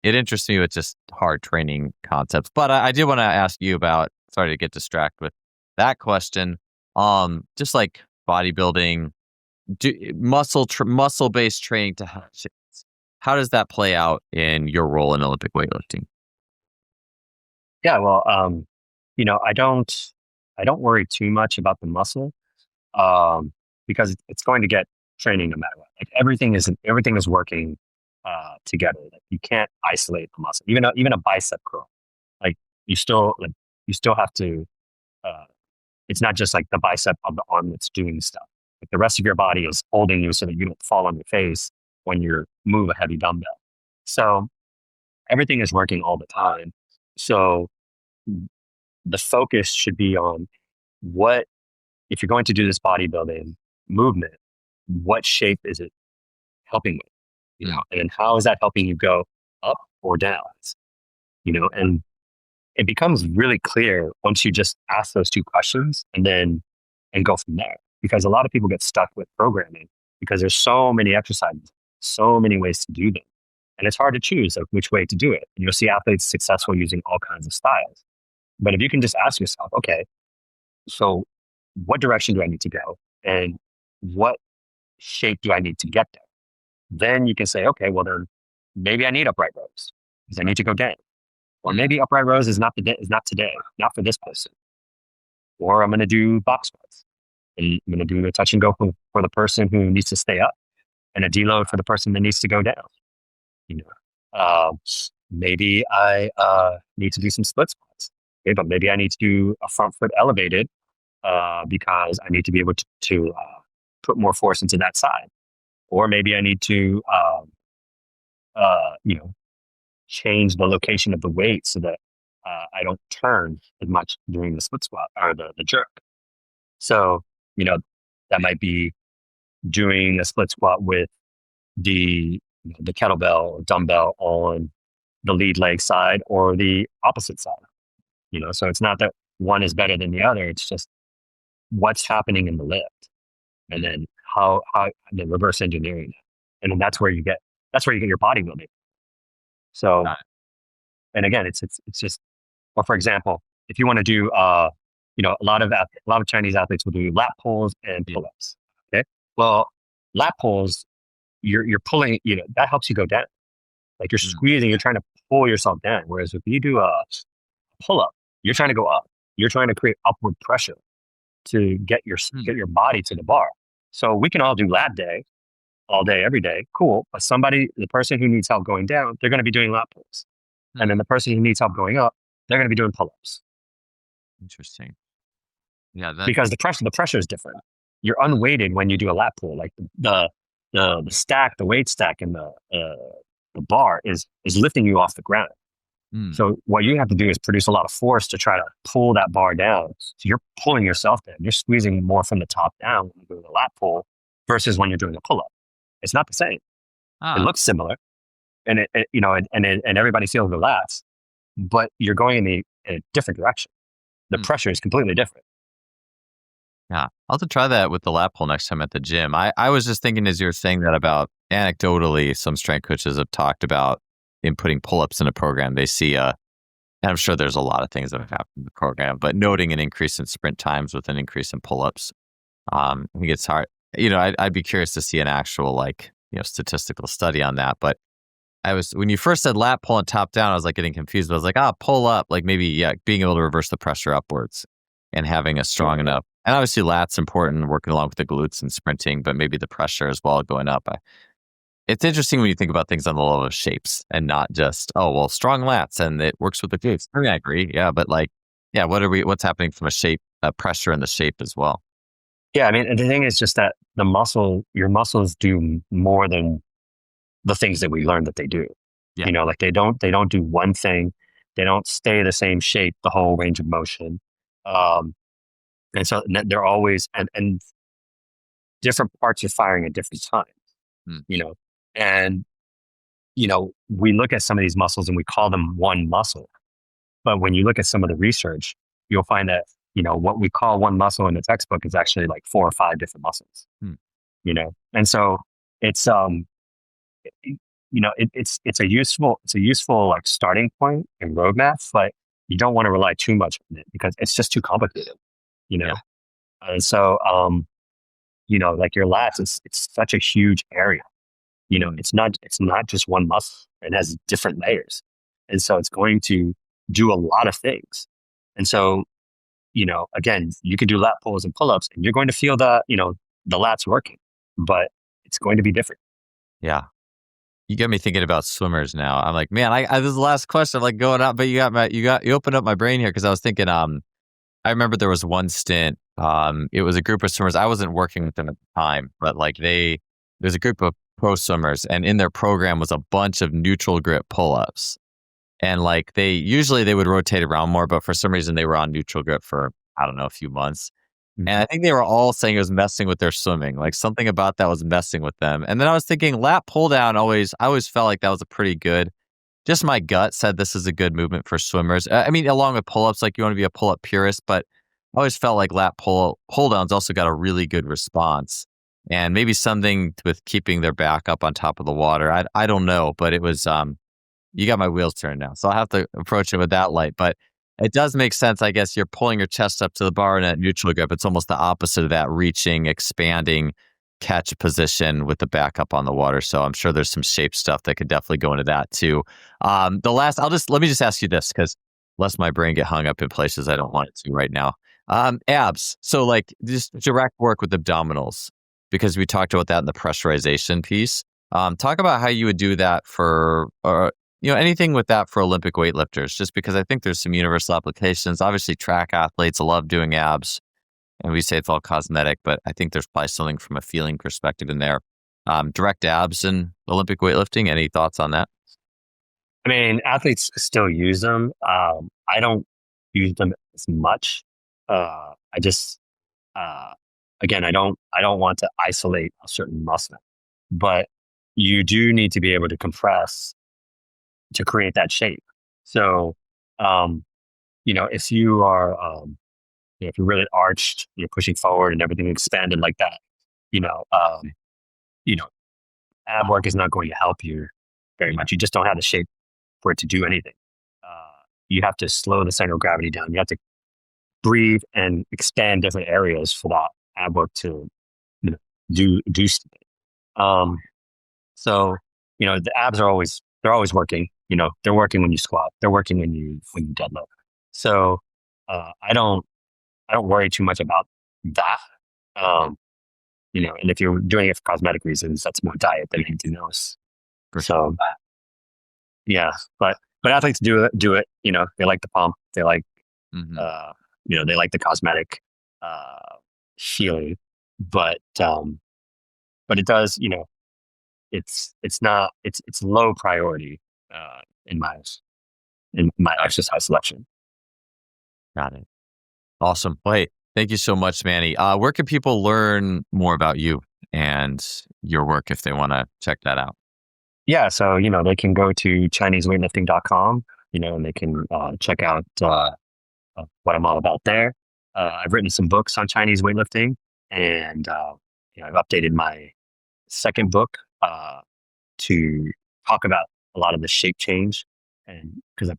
it interests me with just hard training concepts. But I did want to ask you about, sorry to get distracted with that question. Just like bodybuilding, muscle-based training to help. How does that play out in your role in Olympic weightlifting? Yeah, well, I don't worry too much about the muscle, because it's going to get training no matter what. Like everything is working together. Like you can't isolate the muscle. Even a bicep curl, like you still have to. It's not just like the bicep of the arm that's doing stuff. Like the rest of your body is holding you so that you don't fall on your face when you move a heavy dumbbell. So everything is working all the time. So the focus should be on if you're going to do this bodybuilding movement, what shape is it helping with? And how is that helping you go up or down? And it becomes really clear once you just ask those two questions and go from there. Because a lot of people get stuck with programming because there's so many exercises, so many ways to do them. And it's hard to choose which way to do it. And you'll see athletes successful using all kinds of styles. But if you can just ask yourself, okay, so what direction do I need to go? And what shape do I need to get there? Then you can say, okay, well then maybe I need upright rows because I need to go down. Or maybe upright rows is not today, not for this person. Or I'm going to do box squats. And I'm going to do a touch and go for the person who needs to stay up, and a deload for the person that needs to go down. Maybe I need to do some split squats. Okay, but maybe I need to do a front foot elevated because I need to be able to put more force into that side. Or maybe I need to, you know, change the location of the weight so that I don't turn as much during the split squat or the jerk. So, you know, that might be doing a split squat with the kettlebell or dumbbell on the lead leg side or the opposite side. You know, so it's not that one is better than the other. It's just what's happening in the lift, and then how the reverse engineering it. And then that's where you get your bodybuilding. So, and again, it's just, or for example, if you want to do, you know, a lot of Chinese athletes will do lat pulls and pull-ups. Okay, well, lat pulls, you're pulling, you know, that helps you go down. Like you're squeezing, you're trying to pull yourself down. Whereas if you do a pull-up, you're trying to go up. You're trying to create upward pressure to get your body to the bar. So we can all do lat day all day, every day. Cool. But the person who needs help going down, they're going to be doing lat pulls. And then the person who needs help going up, they're going to be doing pull-ups. Interesting. Yeah. Because the pressure is different. You're unweighted when you do a lat pull. Like the stack, the weight stack and the bar is lifting you off the ground. So what you have to do is produce a lot of force to try to pull that bar down. So you're pulling yourself down. You're squeezing more from the top down when you're doing a lat pull versus when you're doing a pull-up. It's not the same. It looks similar, and you know, and everybody feels the lats, but you're going in a different direction. The pressure is completely different. Yeah, I'll have to try that with the lat pull next time at the gym. I was just thinking as you were saying that about anecdotally, some strength coaches have talked about in putting pull-ups in a program. They see and I'm sure there's a lot of things that have happened in the program, but noting an increase in sprint times with an increase in pull-ups, I think it's hard. You know, I'd be curious to see an actual, like, you know, statistical study on that. But when you first said lat pull and top down, I was like getting confused. But I was like, pull up, like maybe, being able to reverse the pressure upwards and having a strong enough. And obviously lat's important, working along with the glutes and sprinting, but maybe the pressure as well going up. It's interesting when you think about things on the level of shapes and not just, strong lats and it works with the glutes. I mean, I agree. Yeah. But what's happening from a shape, pressure in the shape as well? Yeah. I mean, the thing is just that your muscles do more than the things that we learned that they do. Yeah. You know, like they don't do one thing. They don't stay the same shape the whole range of motion. And so they're always, and different parts are firing at different times, you know, and, you know, we look at some of these muscles and we call them one muscle. But when you look at some of the research, you'll find that, you know, what we call one muscle in the textbook is actually like 4 or 5 different muscles, you know? And so it's, you know, it's a useful like starting point and roadmap, but you don't want to rely too much on it because it's just too complicated, you know? Yeah. And so, you know, like your lats, it's such a huge area, you know, it's not just one muscle. It has different layers. And so it's going to do a lot of things. And so, you know, again, you can do lat pulls and pull-ups and you're going to feel the lats working, but it's going to be different. Yeah. You get me thinking about swimmers now. I'm like, man, this is the last question. I'm like going up, but you opened up my brain here because I was thinking, I remember there was one stint. It was a group of swimmers. I wasn't working with them at the time, but like there's a group of pro swimmers, and in their program was a bunch of neutral grip pull-ups. And like they would rotate around more, but for some reason they were on neutral grip for, I don't know, a few months. And I think they were all saying it was messing with their swimming. Like something about that was messing with them. And then I was thinking lat pull down I always felt like that was a pretty good, just my gut said this is a good movement for swimmers. I mean, along with pull-ups, like you want to be a pull-up purist, but I always felt like lat pull downs also got a really good response. And maybe something with keeping their back up on top of the water. I don't know, but it was, you got my wheels turned now. So I'll have to approach it with that light. But it does make sense. I guess you're pulling your chest up to the bar in a neutral grip. It's almost the opposite of that reaching, expanding, catch position with the back up on the water. So I'm sure there's some shape stuff that could definitely go into that too. Let me just ask you this, because lest my brain get hung up in places I don't want it to right now. Abs. So like just direct work with abdominals, because we talked about that in the pressurization piece. Talk about how you would do that for anything with that for Olympic weightlifters, just because I think there's some universal applications. Obviously, track athletes love doing abs, and we say it's all cosmetic, but I think there's probably something from a feeling perspective in there. Direct abs and Olympic weightlifting. Any thoughts on that? I mean, athletes still use them. I don't use them as much. I just, uh, again, I don't want to isolate a certain muscle, but you do need to be able to compress to create that shape. So, if you are, if you're really arched, you're pushing forward and everything expanded like that, you know, um, you know, ab work is not going to help you very much. You just don't have the shape for it to do anything. You have to slow the center of gravity down. You have to breathe and expand different areas for that ab work to do something. So the abs are they're always working. They're working when you squat. They're working when you deadlift. So I don't worry too much about that. And if you're doing it for cosmetic reasons, that's more diet than anything else. So yeah, but athletes do it. They like the pump. They like they like the cosmetic feeling, but it does. It's low priority in my exercise selection. Got it. Awesome. Well, hey, thank you so much, Manny. Where can people learn more about you and your work if they want to check that out? Yeah, so they can go to ChineseWeightlifting.com, and they can check out what I'm all about there. I've written some books on Chinese weightlifting, and I've updated my second book to talk about a lot of the shape change, and because I've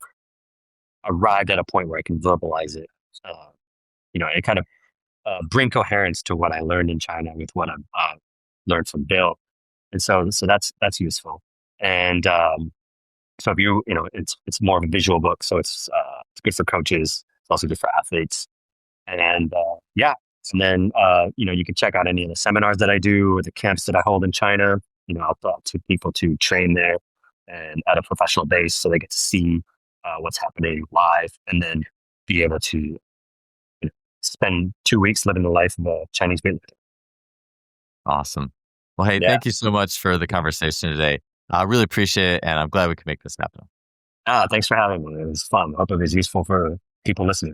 arrived at a point where I can verbalize it, and kind of bring coherence to what I learned in China with what I've learned from Bill, and so that's useful. And so if it's more of a visual book, so it's good for coaches. It's also good for athletes, and and then you can check out any of the seminars that I do or the camps that I hold in China. I'll talk to people to train there and at a professional base, so they get to see what's happening live, and then be able to spend 2 weeks living the life of a Chinese weightlifter. Awesome. Well, hey, thank you so much for the conversation today. I really appreciate it, and I'm glad we could make this happen. Thanks for having me. It was fun. I hope it was useful for people listening.